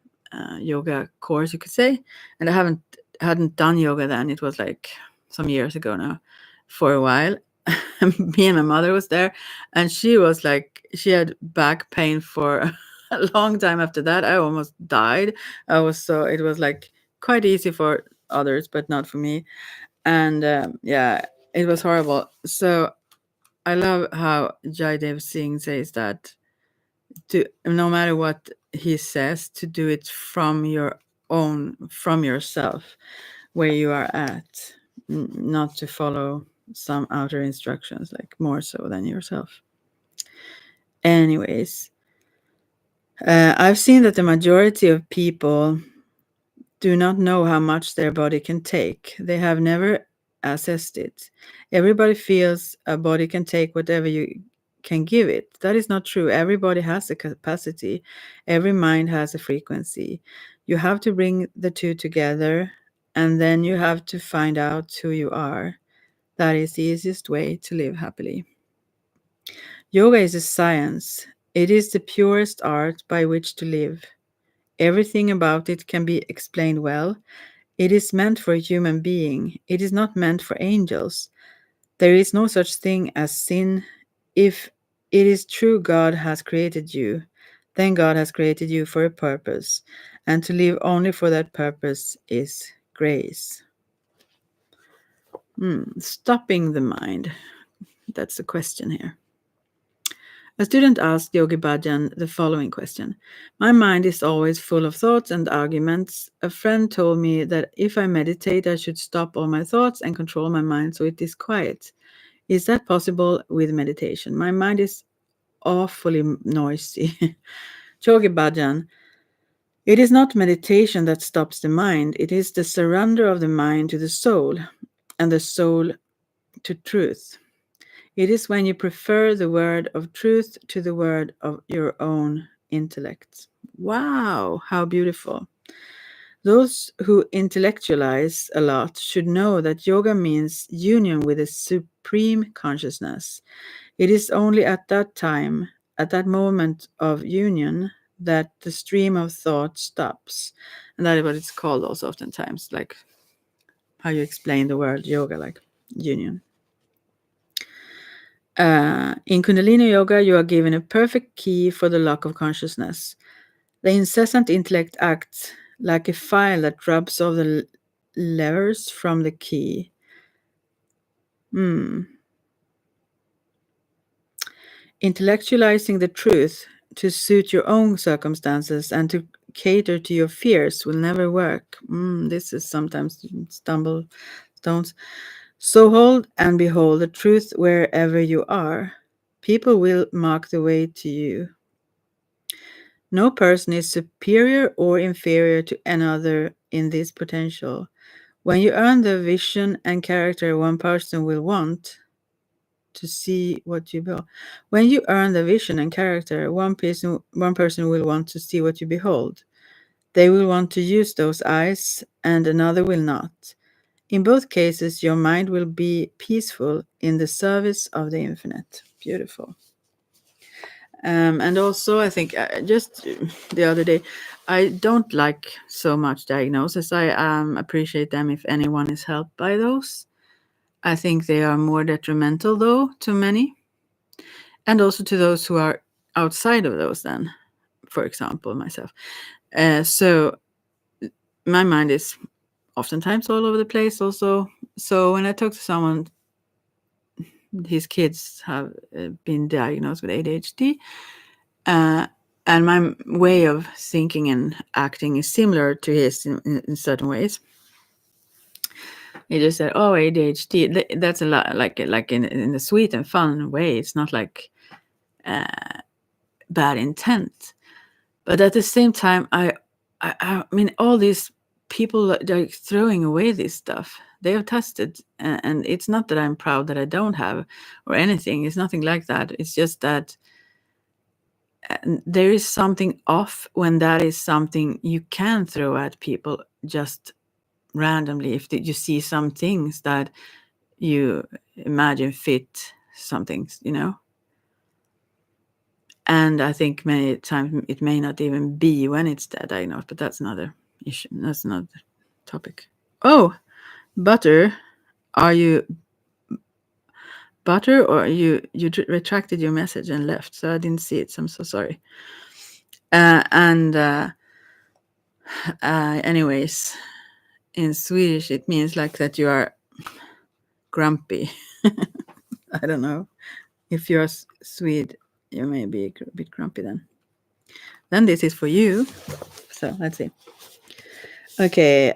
yoga course, you could say. And I hadn't done yoga then. It was like some years ago now, for a while. Me and my mother was there, and she was like, she had back pain for a long time after that. I almost died. It was like quite easy for others, but not for me. And yeah, it was horrible. So I love how Jaidev Singh says that no matter what he says, to do it from yourself, where you are at, not to follow some outer instructions, like more so than yourself. Anyways, I've seen that the majority of people do not know how much their body can take. They have never assessed it. Everybody feels a body can take whatever you can give it. That is not true. Everybody has a capacity. Every mind has a frequency. You have to bring the two together, and then you have to find out who you are. That is the easiest way to live happily. Yoga is a science. It is the purest art by which to live. Everything about it can be explained well. It is meant for a human being. It is not meant for angels. There is no such thing as sin. If it is true God has created you, then God has created you for a purpose, and to live only for that purpose is grace. Stopping the mind. That's the question here. A student asked Yogi Bhajan the following question. My mind is always full of thoughts and arguments. A friend told me that if I meditate, I should stop all my thoughts and control my mind so it is quiet. Is that possible with meditation? My mind is awfully noisy. Yogi Bhajan, it is not meditation that stops the mind. It is the surrender of the mind to the soul and the soul to truth. It is when you prefer the word of truth to the word of your own intellect. Wow, how beautiful. Those who intellectualize a lot should know that yoga means union with a supreme consciousness. It is only at that time, at that moment of union, that the stream of thought stops. And that is what it's called also oftentimes, like how you explain the word yoga, like union. In Kundalini Yoga, you are given a perfect key for the lock of consciousness. The incessant intellect acts like a file that rubs off the levers from the key. Intellectualizing the truth to suit your own circumstances and to cater to your fears will never work. This is sometimes stones. So hold and behold the truth wherever you are. People will mark the way to you. No person is superior or inferior to another in this potential. When you earn the vision and character one person will want to see what you behold. When you earn the vision and character, one person will want to see what you behold. They will want to use those eyes, and another will not. In both cases, your mind will be peaceful in the service of the infinite. Beautiful. And also, I think just the other day, I don't like so much diagnosis. I appreciate them if anyone is helped by those. I think they are more detrimental, though, to many, and also to those who are outside of those, then, for example, myself. So my mind is oftentimes all over the place, also. So when I talk to someone, his kids have been diagnosed with ADHD. And my way of thinking and acting is similar to his in certain ways. He just said, "Oh, ADHD. That's a lot like in a sweet and fun way. It's not like bad intent." But at the same time, I mean, all these people that are throwing away this stuff. They have tested, and it's not that I'm proud that I don't have or anything. It's nothing like that. It's just that there is something off when that is something you can throw at people just randomly if you see some things that you imagine fit some things, and I think many times it may not even be when it's diagnosed, but that's another issue. That's another topic. Oh, butter, are you butter, or you retracted your message and left, so I didn't see it, so I'm so sorry. And anyways, in Swedish, it means like that you are grumpy. I don't know. If you're Swede, you may be a bit grumpy then. Then this is for you. So let's see. Okay.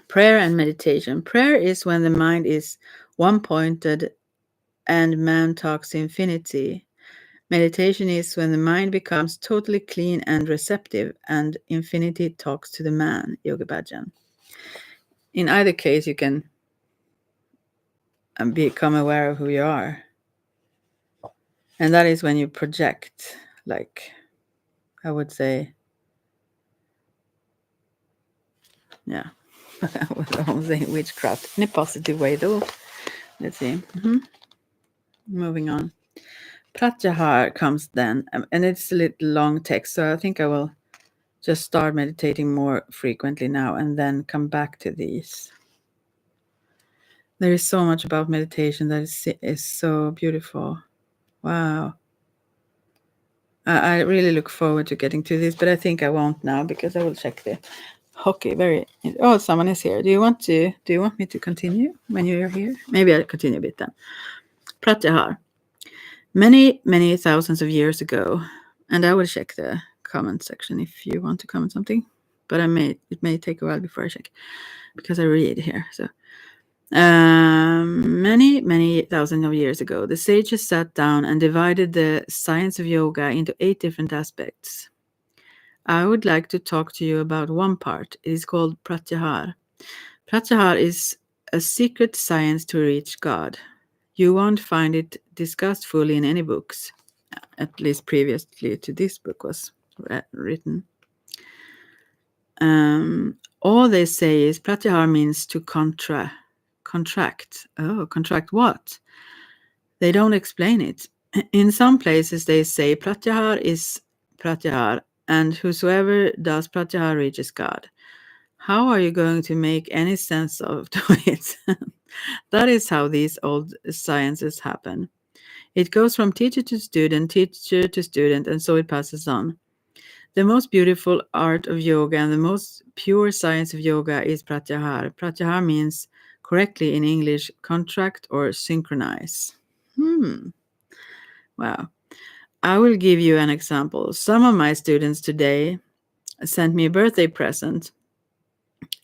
Prayer and meditation. Prayer is when the mind is one-pointed and man talks infinity. Meditation is when the mind becomes totally clean and receptive and infinity talks to the man, Yogi Bhajan. In either case, you can become aware of who you are. And that is when you project, like, I would say, yeah, I won't say witchcraft in a positive way, though. Let's see. Moving on. Pratyahar comes then, and it's a little long text, so I think I will just start meditating more frequently now and then come back to these. There is so much about meditation that is so beautiful. Wow. I really look forward to getting to this, but I think I won't now because I will check the hockey. Oh, someone is here. Do you want me to continue when you're here? Maybe I'll continue a bit then. Pratyahar. Many, many thousands of years ago, and I will check the comment section if you want to comment something, but it may take a while before I check because I read here. So many, many thousands of years ago, the sages sat down and divided the science of yoga into 8 different aspects. I would like to talk to you about one part. It is called Pratyahar. Pratyahar is a secret science to reach God. You won't find it discussed fully in any books, at least previously to this book was written. All they say is Pratyahar means to contract. Oh, contract what? They don't explain it. In some places they say Pratyahar is Pratyahar, and whosoever does Pratyahar reaches God. How are you going to make any sense of it? That is how these old sciences happen. It goes from teacher to student, and so it passes on. The most beautiful art of yoga and the most pure science of yoga is Pratyahar. Pratyahar means correctly in English, contract or synchronize. Wow. I will give you an example. Some of my students today sent me a birthday present,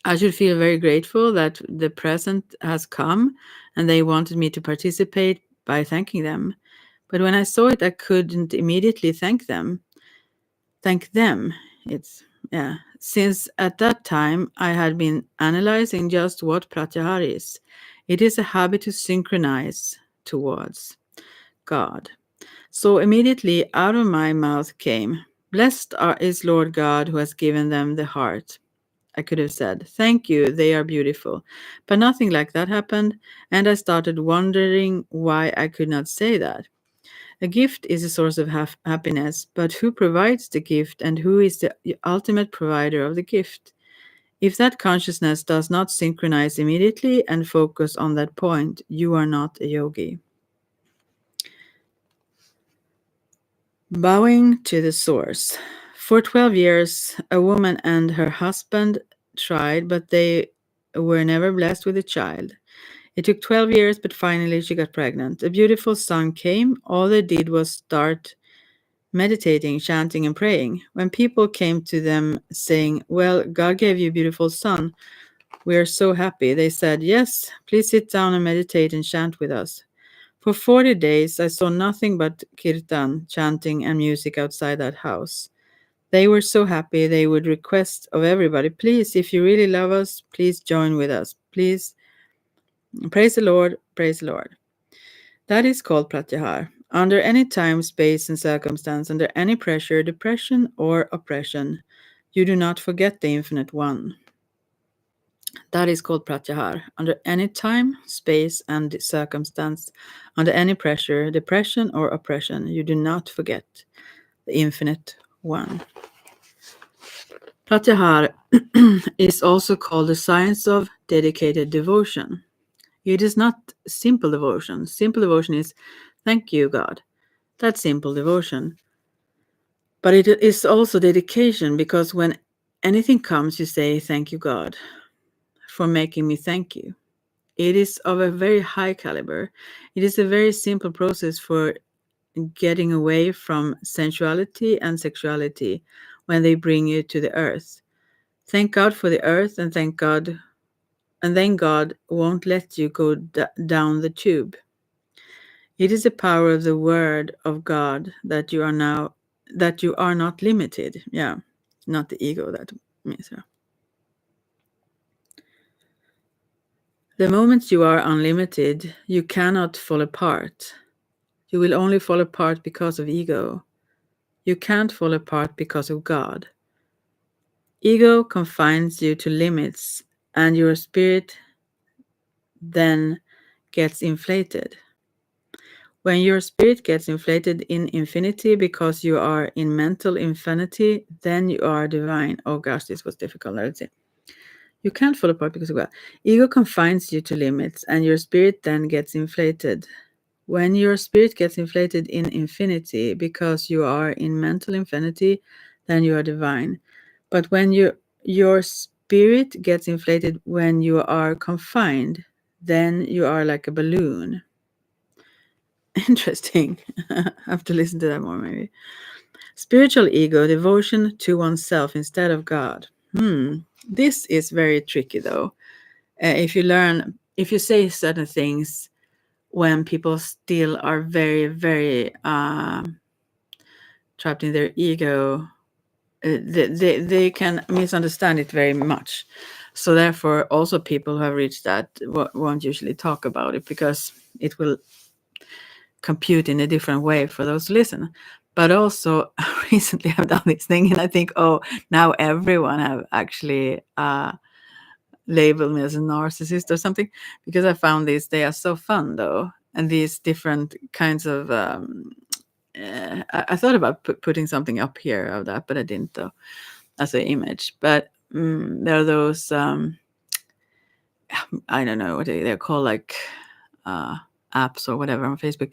I should feel very grateful that the present has come and they wanted me to participate by thanking them. But when I saw it, I couldn't immediately thank them. Thank them. It's, yeah. Since at that time I had been analyzing just what pratyahar is. It is a habit to synchronize towards God. So immediately out of my mouth came, is Lord God who has given them the heart. I could have said, thank you, they are beautiful. But nothing like that happened, and I started wondering why I could not say that. A gift is a source of happiness, but who provides the gift and who is the ultimate provider of the gift? If that consciousness does not synchronize immediately and focus on that point, you are not a yogi. Bowing to the source. For 12 years, a woman and her husband tried, but they were never blessed with a child. It took 12 years, but finally she got pregnant. A beautiful son came. All they did was start meditating, chanting, and praying. When people came to them saying, well, God gave you a beautiful son, we are so happy, they said, yes, please sit down and meditate and chant with us. For 40 days, I saw nothing but kirtan, chanting, and music outside that house. They were so happy they would request of everybody, please, if you really love us, please join with us. Please, praise the Lord, praise the Lord. That is called pratyahar. Under any time, space, and circumstance, under any pressure, depression, or oppression, you do not forget the Infinite One. That is called pratyahar. Under any time, space, and circumstance, under any pressure, depression, or oppression, you do not forget the Infinite One. Pratyahar is also called the science of dedicated devotion. It is not simple devotion. Simple devotion is, thank you, God. That's simple devotion. But it is also dedication, because when anything comes, you say, thank you, God, for making me thank you. It is of a very high caliber. It is a very simple process for getting away from sensuality and sexuality when they bring you to the earth. Thank God for the earth, and thank God, and then God won't let you go down the tube. It is the power of the word of God that you are not limited. Yeah, not the ego that means. Yeah. The moment you are unlimited, you cannot fall apart. You will only fall apart because of ego. You can't fall apart because of God. Ego confines you to limits, and your spirit then gets inflated. When your spirit gets inflated in infinity because you are in mental infinity, then you are divine. Oh gosh, this was difficult. Let's see. You can't fall apart because of God. Ego confines you to limits, and your spirit then gets inflated. When your spirit gets inflated in infinity because you are in mental infinity, then you are divine. But when your spirit gets inflated when you are confined, then you are like a balloon. Interesting. I have to listen to that more, maybe. Spiritual ego, devotion to oneself instead of God. This is very tricky, though. If you say certain things when people still are very, very trapped in their ego, they can misunderstand it very much. So therefore, also people who have reached that won't usually talk about it, because it will compute in a different way for those who listen. But also, recently I've done this thing, and I think, oh, now everyone have actually labeled me as a narcissist or something, because I found these. They are so fun, though, and these different kinds of. I thought about putting something up here of that, but I didn't, though, as an image. But there are those. I don't know what they're called, like apps or whatever on Facebook,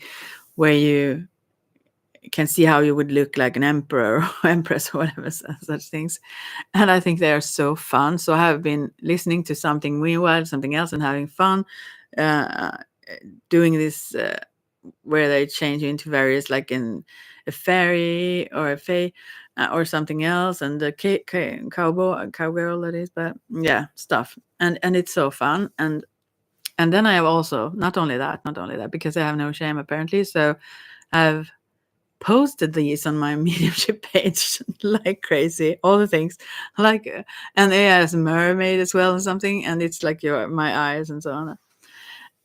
where you can see how you would look like an emperor or empress or whatever, such things. And I think they are so fun. So I have been listening to something meanwhile, something else, and having fun doing this where they change into various, like in a fairy or a fae. or something else, and the cowgirl that is, but yeah, stuff, and it's so fun. And then I have also not only that, because I have no shame apparently, so I've posted these on my mediumship page like crazy, all the things, like and it has mermaid as well and something, and it's like my eyes and so on.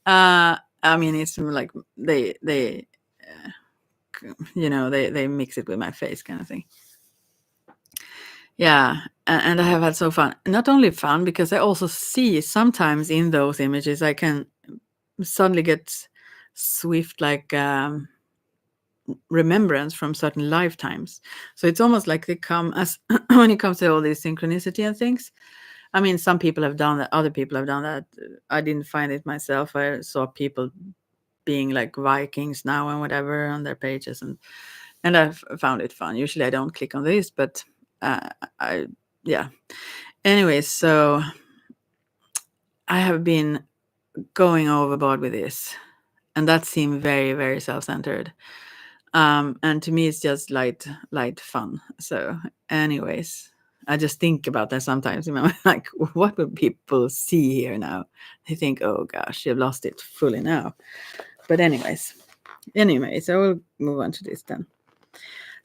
I mean, it's like they they mix it with my face kind of thing. Yeah, and I have had so fun. Not only fun, because I also see sometimes in those images I can suddenly get swift like remembrance from certain lifetimes. So it's almost like they come as when it comes to all this synchronicity and things. I mean, some people have done that, other people have done that. I didn't find it myself. I saw people being like Vikings now and whatever on their pages, and I've found it fun. Usually I don't click on this, but I yeah. Anyway, so I have been going overboard with this, and that seemed very, very self-centered. And to me, it's just light fun. So, anyways, I just think about that sometimes. Like, what will people see here now? They think, oh gosh, you've lost it fully now. But anyways, I will move on to this then.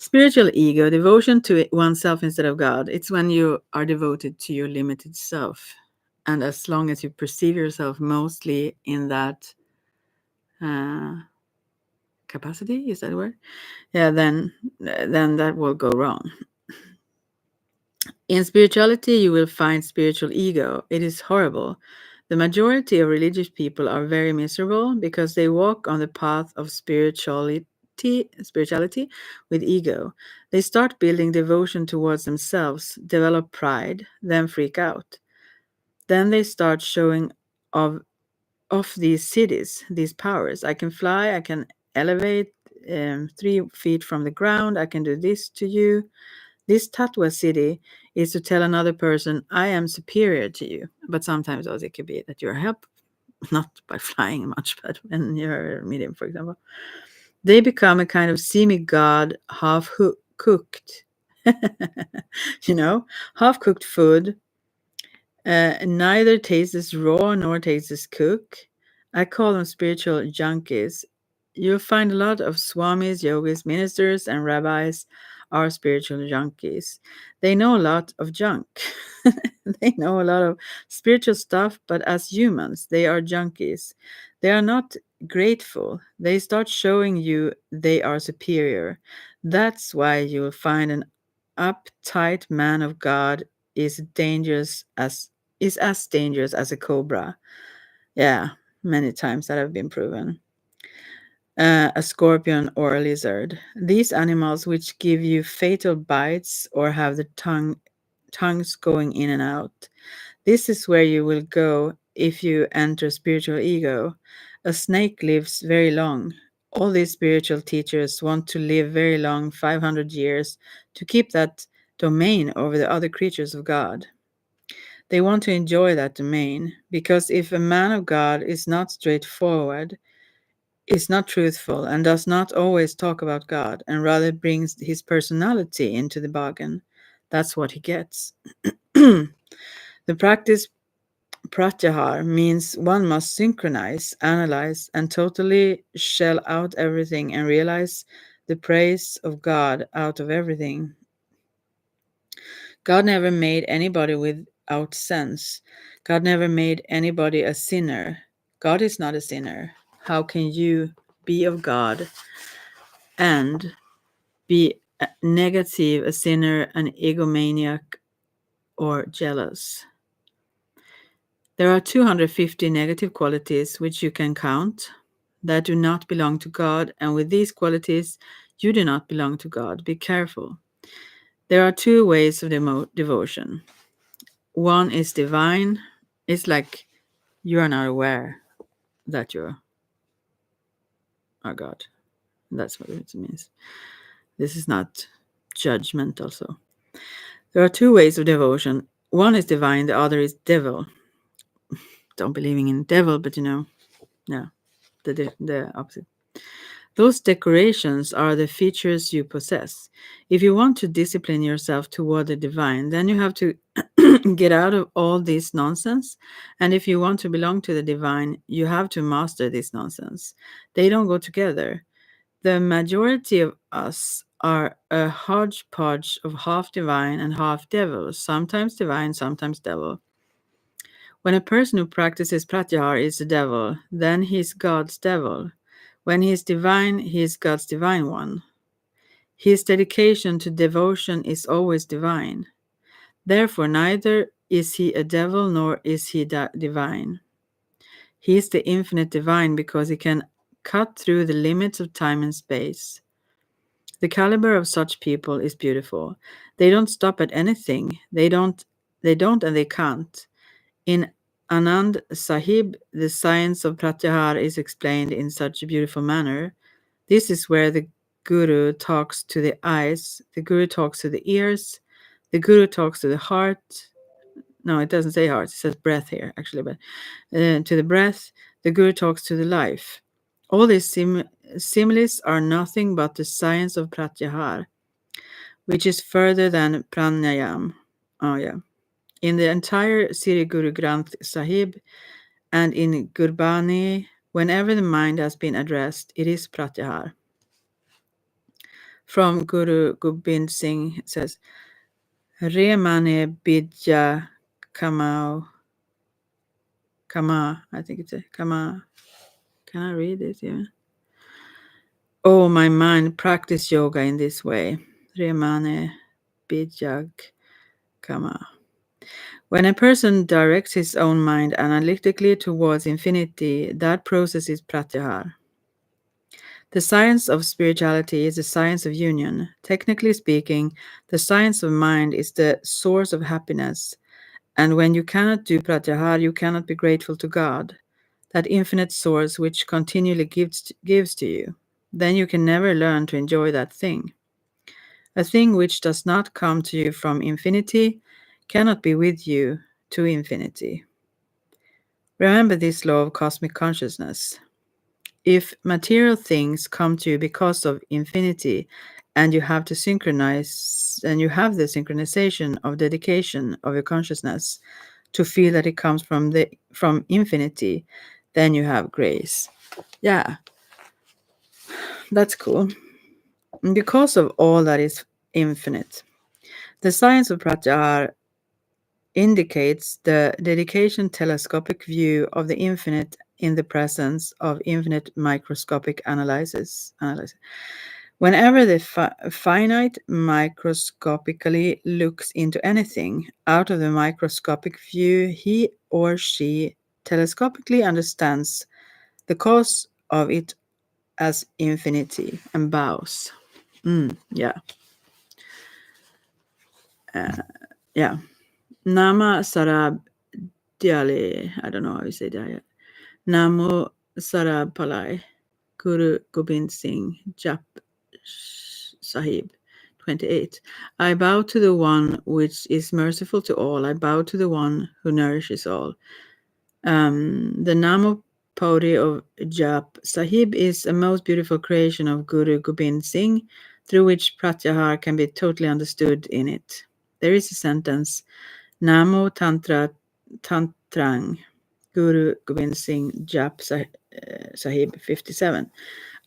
Spiritual ego, devotion to oneself instead of God. It's when you are devoted to your limited self. And as long as you perceive yourself mostly in that capacity, is that a word? Yeah, then that will go wrong. In spirituality, you will find spiritual ego. It is horrible. The majority of religious people are very miserable because they walk on the path of spirituality with ego. They start building devotion towards themselves, develop pride, then freak out. Then they start showing off these cities, these powers. I can fly, I can elevate 3 feet from the ground, I can do this to you. This Tatwa city is to tell another person, I am superior to you. But sometimes also it could be that you're helped, not by flying much, but when you're a medium, for example. They become a kind of semi-god, half-cooked, half-cooked food. Neither tastes raw nor tastes cooked. I call them spiritual junkies. You'll find a lot of swamis, yogis, ministers, and rabbis are spiritual junkies. They know a lot of junk. They know a lot of spiritual stuff, but as humans, they are junkies. They are not grateful. They start showing you they are superior. That's why you will find an uptight man of God is as dangerous as a cobra. Yeah, many times that have been proven. A scorpion or a lizard. These animals which give you fatal bites or have the tongues going in and out. This is where you will go if you enter spiritual ego. A snake lives very long. All these spiritual teachers want to live very long, 500 years, to keep that domain over the other creatures of God. They want to enjoy that domain, because if a man of God is not straightforward, is not truthful, and does not always talk about God, and rather brings his personality into the bargain, that's what he gets. The practice pratyahar means one must synchronize, analyze, and totally shell out everything and realize the praise of God out of everything. God never made anybody without sense. God never made anybody a sinner. God is not a sinner. How can you be of God and be negative, a sinner, an egomaniac, or jealous? There are 250 negative qualities which you can count that do not belong to God, and with these qualities, you do not belong to God. Be careful. There are 2 ways of devotion. One is divine. It's like you are not aware that you are God. That's what it means. This is not judgmental. So there are 2 ways of devotion. One is divine, the other is devil. Don't believing in devil, but yeah, the opposite. Those decorations are the features you possess. If you want to discipline yourself toward the divine, then you have to get out of all this nonsense. And if you want to belong to the divine, you have to master this nonsense. They don't go together. The majority of us are a hodgepodge of half divine and half devil, sometimes divine, sometimes devil. When a person who practices pratyahara is the devil, then he is God's devil. When he is divine, he is God's divine one. His dedication to devotion is always divine. Therefore, neither is he a devil nor is he divine. He is the infinite divine because he can cut through the limits of time and space. The caliber of such people is beautiful. They don't stop at anything. They don't and they can't. In Anand Sahib, the science of pratyahara is explained in such a beautiful manner. This is where the Guru talks to the eyes, the Guru talks to the ears, the Guru talks to the heart. No, it doesn't say heart, it says breath here, actually, but to the breath, the Guru talks to the life. All these similes are nothing but the science of pratyahara, which is further than pranayam. Oh, yeah. In the entire Sri Guru Granth Sahib and in Gurbani, whenever the mind has been addressed, it is pratyahara. From Guru Gobind Singh, it says, Re mane bidya kama, I think it's a kama. Can I read it even? Oh, my mind, practice yoga in this way. Re mane bidya kama. When a person directs his own mind analytically towards infinity, that process is pratyahara. The science of spirituality is the science of union. Technically speaking, the science of mind is the source of happiness. And when you cannot do pratyahara, you cannot be grateful to God, that infinite source which continually gives to you. Then you can never learn to enjoy that thing. A thing which does not come to you from infinity cannot be with you to infinity. Remember this law of cosmic consciousness. If material things come to you because of infinity, and you have to synchronize, and you have the synchronization of dedication of your consciousness to feel that it comes from infinity, then you have grace. Yeah, that's cool. And because of all that is infinite, the science of pratyahara indicates the dedication telescopic view of the infinite in the presence of infinite microscopic analysis. Whenever the finite microscopically looks into anything, out of the microscopic view, he or she telescopically understands the cause of it as infinity and bows. Yeah. Yeah. Nama Sarab Diale, I don't know how you say that yet. Namo Sarab Palai, Guru Gobind Singh, Jap Sahib, 28. I bow to the one which is merciful to all. I bow to the one who nourishes all. The Namo Pauri of Jap Sahib is a most beautiful creation of Guru Gobind Singh, through which pratyahara can be totally understood in it. There is a sentence, Namo Tantrang, Guru Gobind Singh Jap Sahib 57.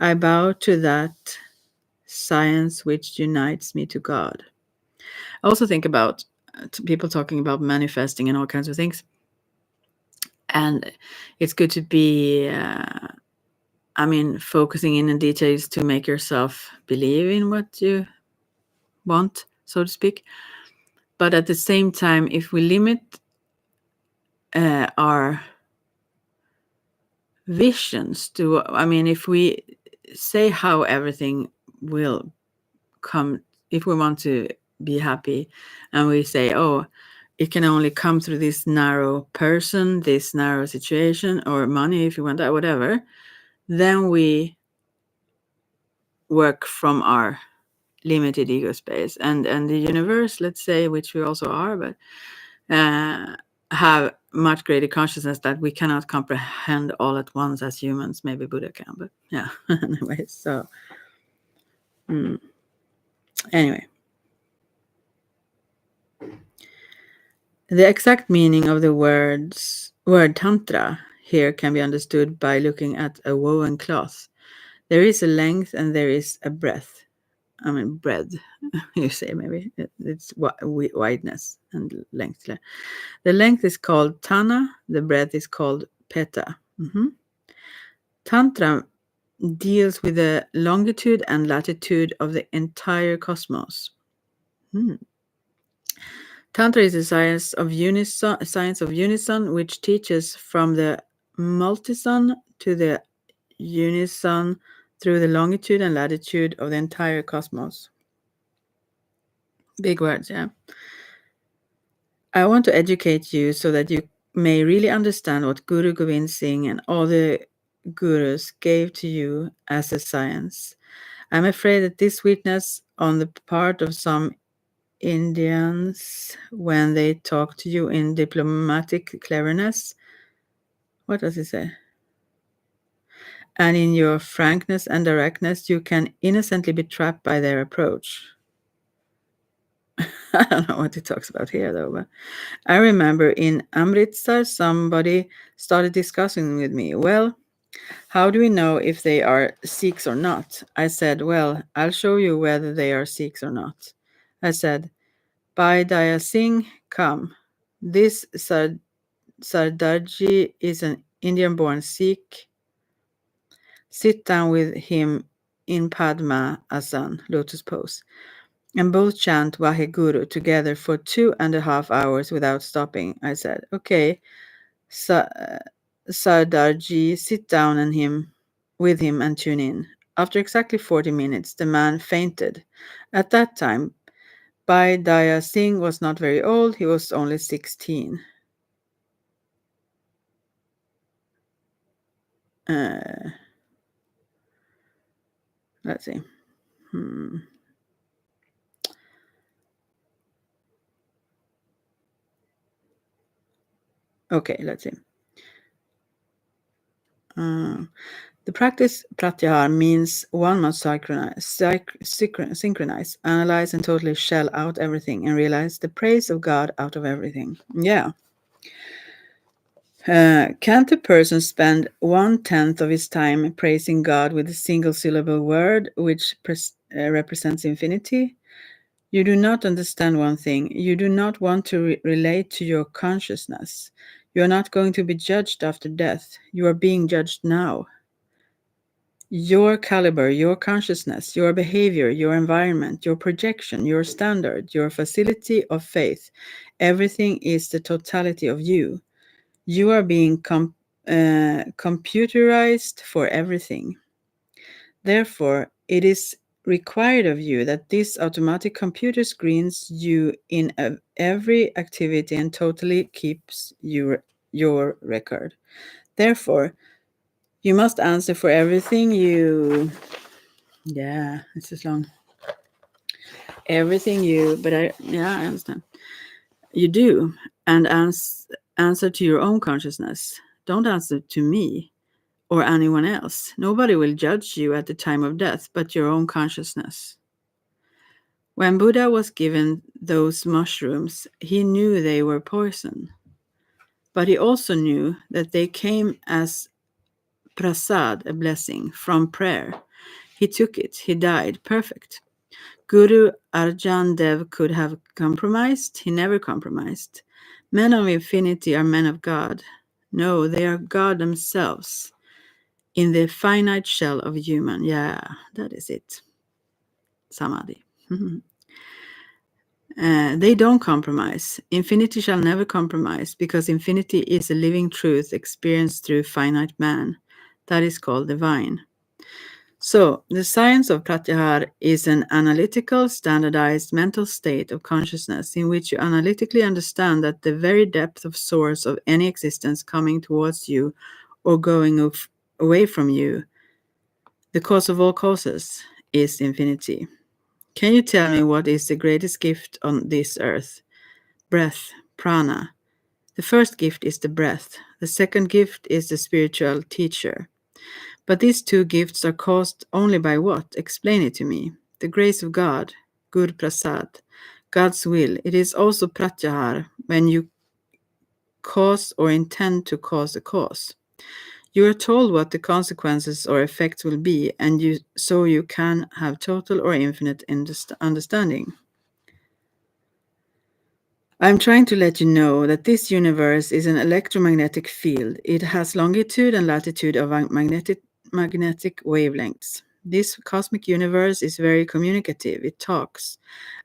I bow to that science which unites me to God. I also think about people talking about manifesting and all kinds of things. And it's good to be, focusing in details to make yourself believe in what you want, so to speak. But at the same time, if we limit our visions to, if we say how everything will come, if we want to be happy, and we say, oh, it can only come through this narrow person, this narrow situation, or money, if you want that, whatever, then we work from our limited ego space. And the universe, let's say, which we also are, but have much greater consciousness that we cannot comprehend all at once as humans. Maybe Buddha can, but yeah. Anyway, so anyway. The exact meaning of the word tantra here can be understood by looking at a woven cloth. There is a length and there is a breadth. I mean, breadth, you say maybe. It's wideness and length. The length is called Tana, the breadth is called Peta. Tantra deals with the longitude and latitude of the entire cosmos. Tantra is a science of unison, which teaches from the multison to the unison through the longitude and latitude of the entire cosmos. Big words, yeah. I want to educate you so that you may really understand what Guru Gobind Singh and all the gurus gave to you as a science. I'm afraid that this weakness on the part of some Indians when they talk to you in diplomatic cleverness. What does it say? And in your frankness and directness, you can innocently be trapped by their approach. I don't know what he talks about here, though. But I remember in Amritsar, somebody started discussing with me. Well, how do we know if they are Sikhs or not? I said, well, I'll show you whether they are Sikhs or not. I said, Bhai Daya Singh, come. This Sardarji is an Indian-born Sikh. Sit down with him in Padma Asana, lotus pose, and both chant Vaheguru together for 2.5 hours without stopping. I said, okay, Sardarji, sit down with him and tune in. After exactly 40 minutes, the man fainted. At that time, Bhai Daya Singh was not very old. He was only 16. Let's see. Okay, let's see. The practice pratyahar means one must synchronize, analyze, and totally shell out everything and realize the praise of God out of everything. Yeah. Can't a person spend 1/10 of his time praising God with a single syllable word which represents infinity? You do not understand one thing. You do not want to relate to your consciousness. You are not going to be judged after death. You are being judged now. Your caliber, your consciousness, your behavior, your environment, your projection, your standard, your facility of faith, everything is the totality of you. You are being computerized for everything. Therefore, it is required of you that this automatic computer screens you in every activity and totally keeps your record. Therefore, you must answer for everything you... Yeah, this is long. Everything you... But I understand. You do, and answer to your own consciousness. Don't answer to me or anyone else. Nobody will judge you at the time of death but your own consciousness. When Buddha was given those mushrooms, he knew they were poison. But he also knew that they came as prasad, a blessing, from prayer. He took it. He died. Perfect. Guru Arjan Dev could have compromised. He never compromised. Men of infinity are men of God. No, they are God themselves in the finite shell of human. Yeah, that is it. Samadhi. They don't compromise. Infinity shall never compromise because infinity is a living truth experienced through finite man. That is called divine. So, the science of pratyahar is an analytical, standardized mental state of consciousness in which you analytically understand that the very depth of source of any existence coming towards you or going away from you, the cause of all causes, is infinity. Can you tell me what is the greatest gift on this earth? Breath, prana. The first gift is the breath. The second gift is the spiritual teacher. But these two gifts are caused only by what? Explain it to me. The grace of God, good prasad, God's will. It is also pratyahar when you cause or intend to cause a cause. You are told what the consequences or effects will be, and so you can have total or infinite understanding. I'm trying to let you know that this universe is an electromagnetic field. It has longitude and latitude of magnetic wavelengths. This cosmic universe is very communicative. It talks,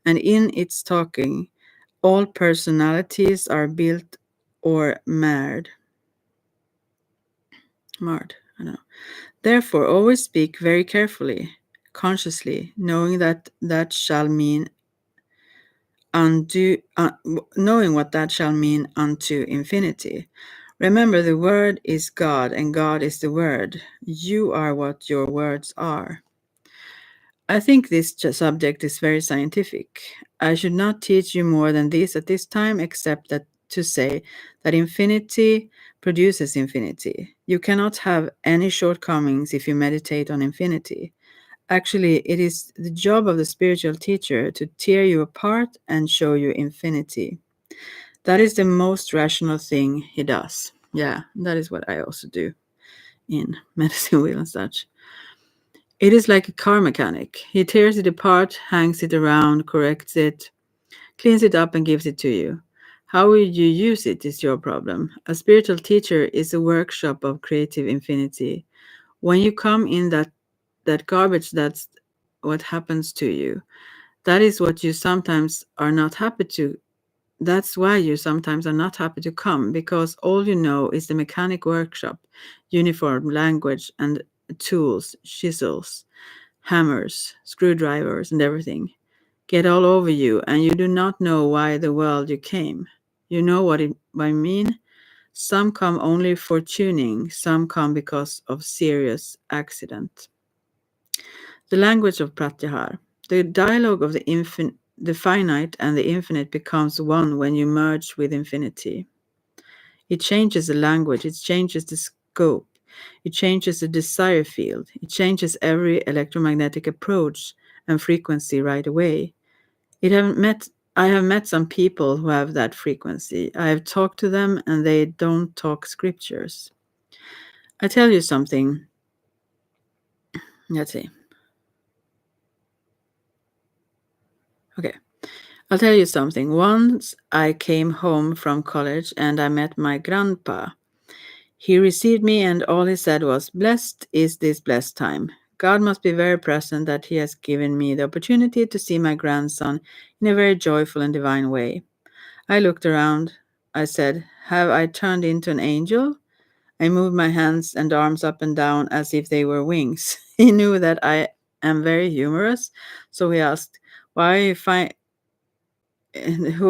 and in its talking, all personalities are built or marred. I don't know. Therefore, always speak very carefully, consciously, knowing that shall mean knowing what that shall mean unto infinity. Remember, the word is God, and God is the word. You are what your words are. I think this subject is very scientific. I should not teach you more than this at this time, except that to say that infinity produces infinity. You cannot have any shortcomings if you meditate on infinity. Actually, it is the job of the spiritual teacher to tear you apart and show you infinity. That is the most rational thing he does. Yeah, that is what I also do in medicine wheel and such. It is like a car mechanic. He tears it apart, hangs it around, corrects it, cleans it up, and gives it to you. How will you use it is your problem. A spiritual teacher is a workshop of creative infinity. When you come in that garbage, that's what happens to you. That is what you sometimes are not happy to. That's why you sometimes are not happy to come, because all you know is the mechanic workshop, uniform language and tools, chisels, hammers, screwdrivers, and everything get all over you, and you do not know why the world you came. You know what I mean? Some come only for tuning, some come because of serious accident. The language of Pratyahar. The dialogue of the finite and the infinite becomes one when you merge with infinity. It changes the language, it changes the scope, it changes the desire field, it changes every electromagnetic approach and frequency right away. I have met some people who have that frequency. I have talked to them and they don't talk scriptures. I tell you something. Let's see. Okay. I'll tell you something. Once I came home from college and I met my grandpa. He received me and all he said was, "Blessed is this blessed time. God must be very present that he has given me the opportunity to see my grandson in a very joyful and divine way." I looked around. I said, "Have I turned into an angel?" I moved my hands and arms up and down as if they were wings. He knew that I am very humorous, so he asked, "Why are you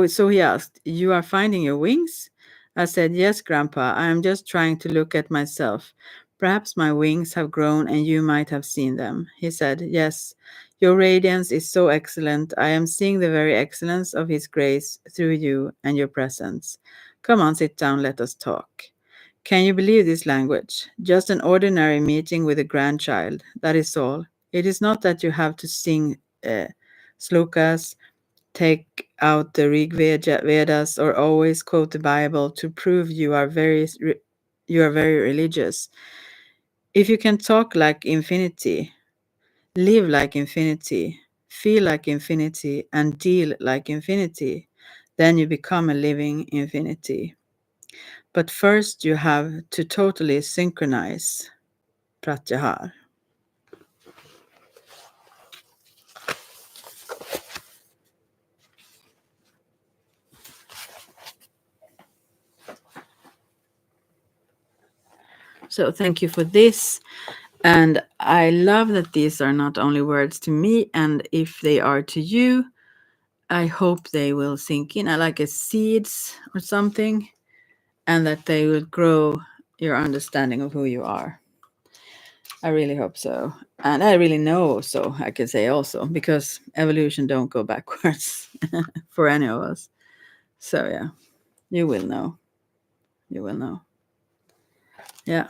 so he asked, "You are finding your wings?" I said, "Yes, Grandpa, I am just trying to look at myself. Perhaps my wings have grown and you might have seen them." He said, "Yes, your radiance is so excellent. I am seeing the very excellence of His grace through you and your presence. Come on, sit down, let us talk." Can you believe this language? Just an ordinary meeting with a grandchild. That is all. It is not that you have to sing slokas, take out the Rig Vedas, or always quote the Bible to prove you are very religious. If you can talk like infinity, live like infinity, feel like infinity, and deal like infinity, then you become a living infinity. But first you have to totally synchronize Pratyahar. So thank you for this. And I love that these are not only words to me, and if they are to you, I hope they will sink in. I like as seeds or something, and that they will grow your understanding of who you are. I really hope so. And I really know, so I can say also, because evolution don't go backwards for any of us. So yeah, you will know. you will know. Yeah.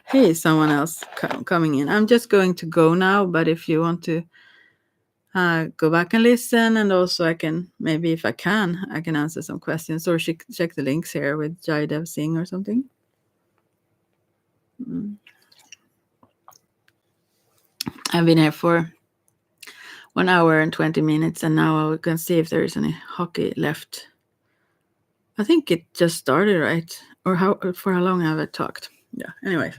Hey, someone else coming in. I'm just going to go now, but if you want to go back and listen, and also I can, maybe if I can answer some questions, or check the links here with Jaidev Singh or something. I've been here for 1 hour and 20 minutes, and now I can see if there is any hockey left. I think it just started, right? Or for how long have I talked? Yeah, anyway.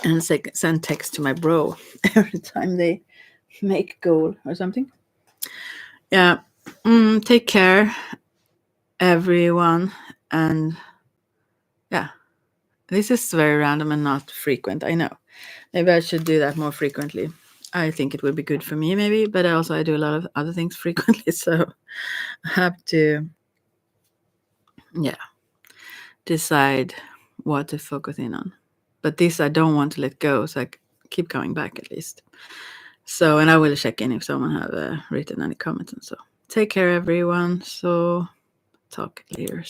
And send text to my bro every time they make goal or something. Yeah. Take care, everyone. And yeah, this is very random and not frequent. I know. Maybe I should do that more frequently. I think it would be good for me, maybe, but also I do a lot of other things frequently, so I have to, decide what to focus in on. But this I don't want to let go, so I keep coming back at least. So, and I will check in if someone have written any comments and so. Take care, everyone. So, talk later.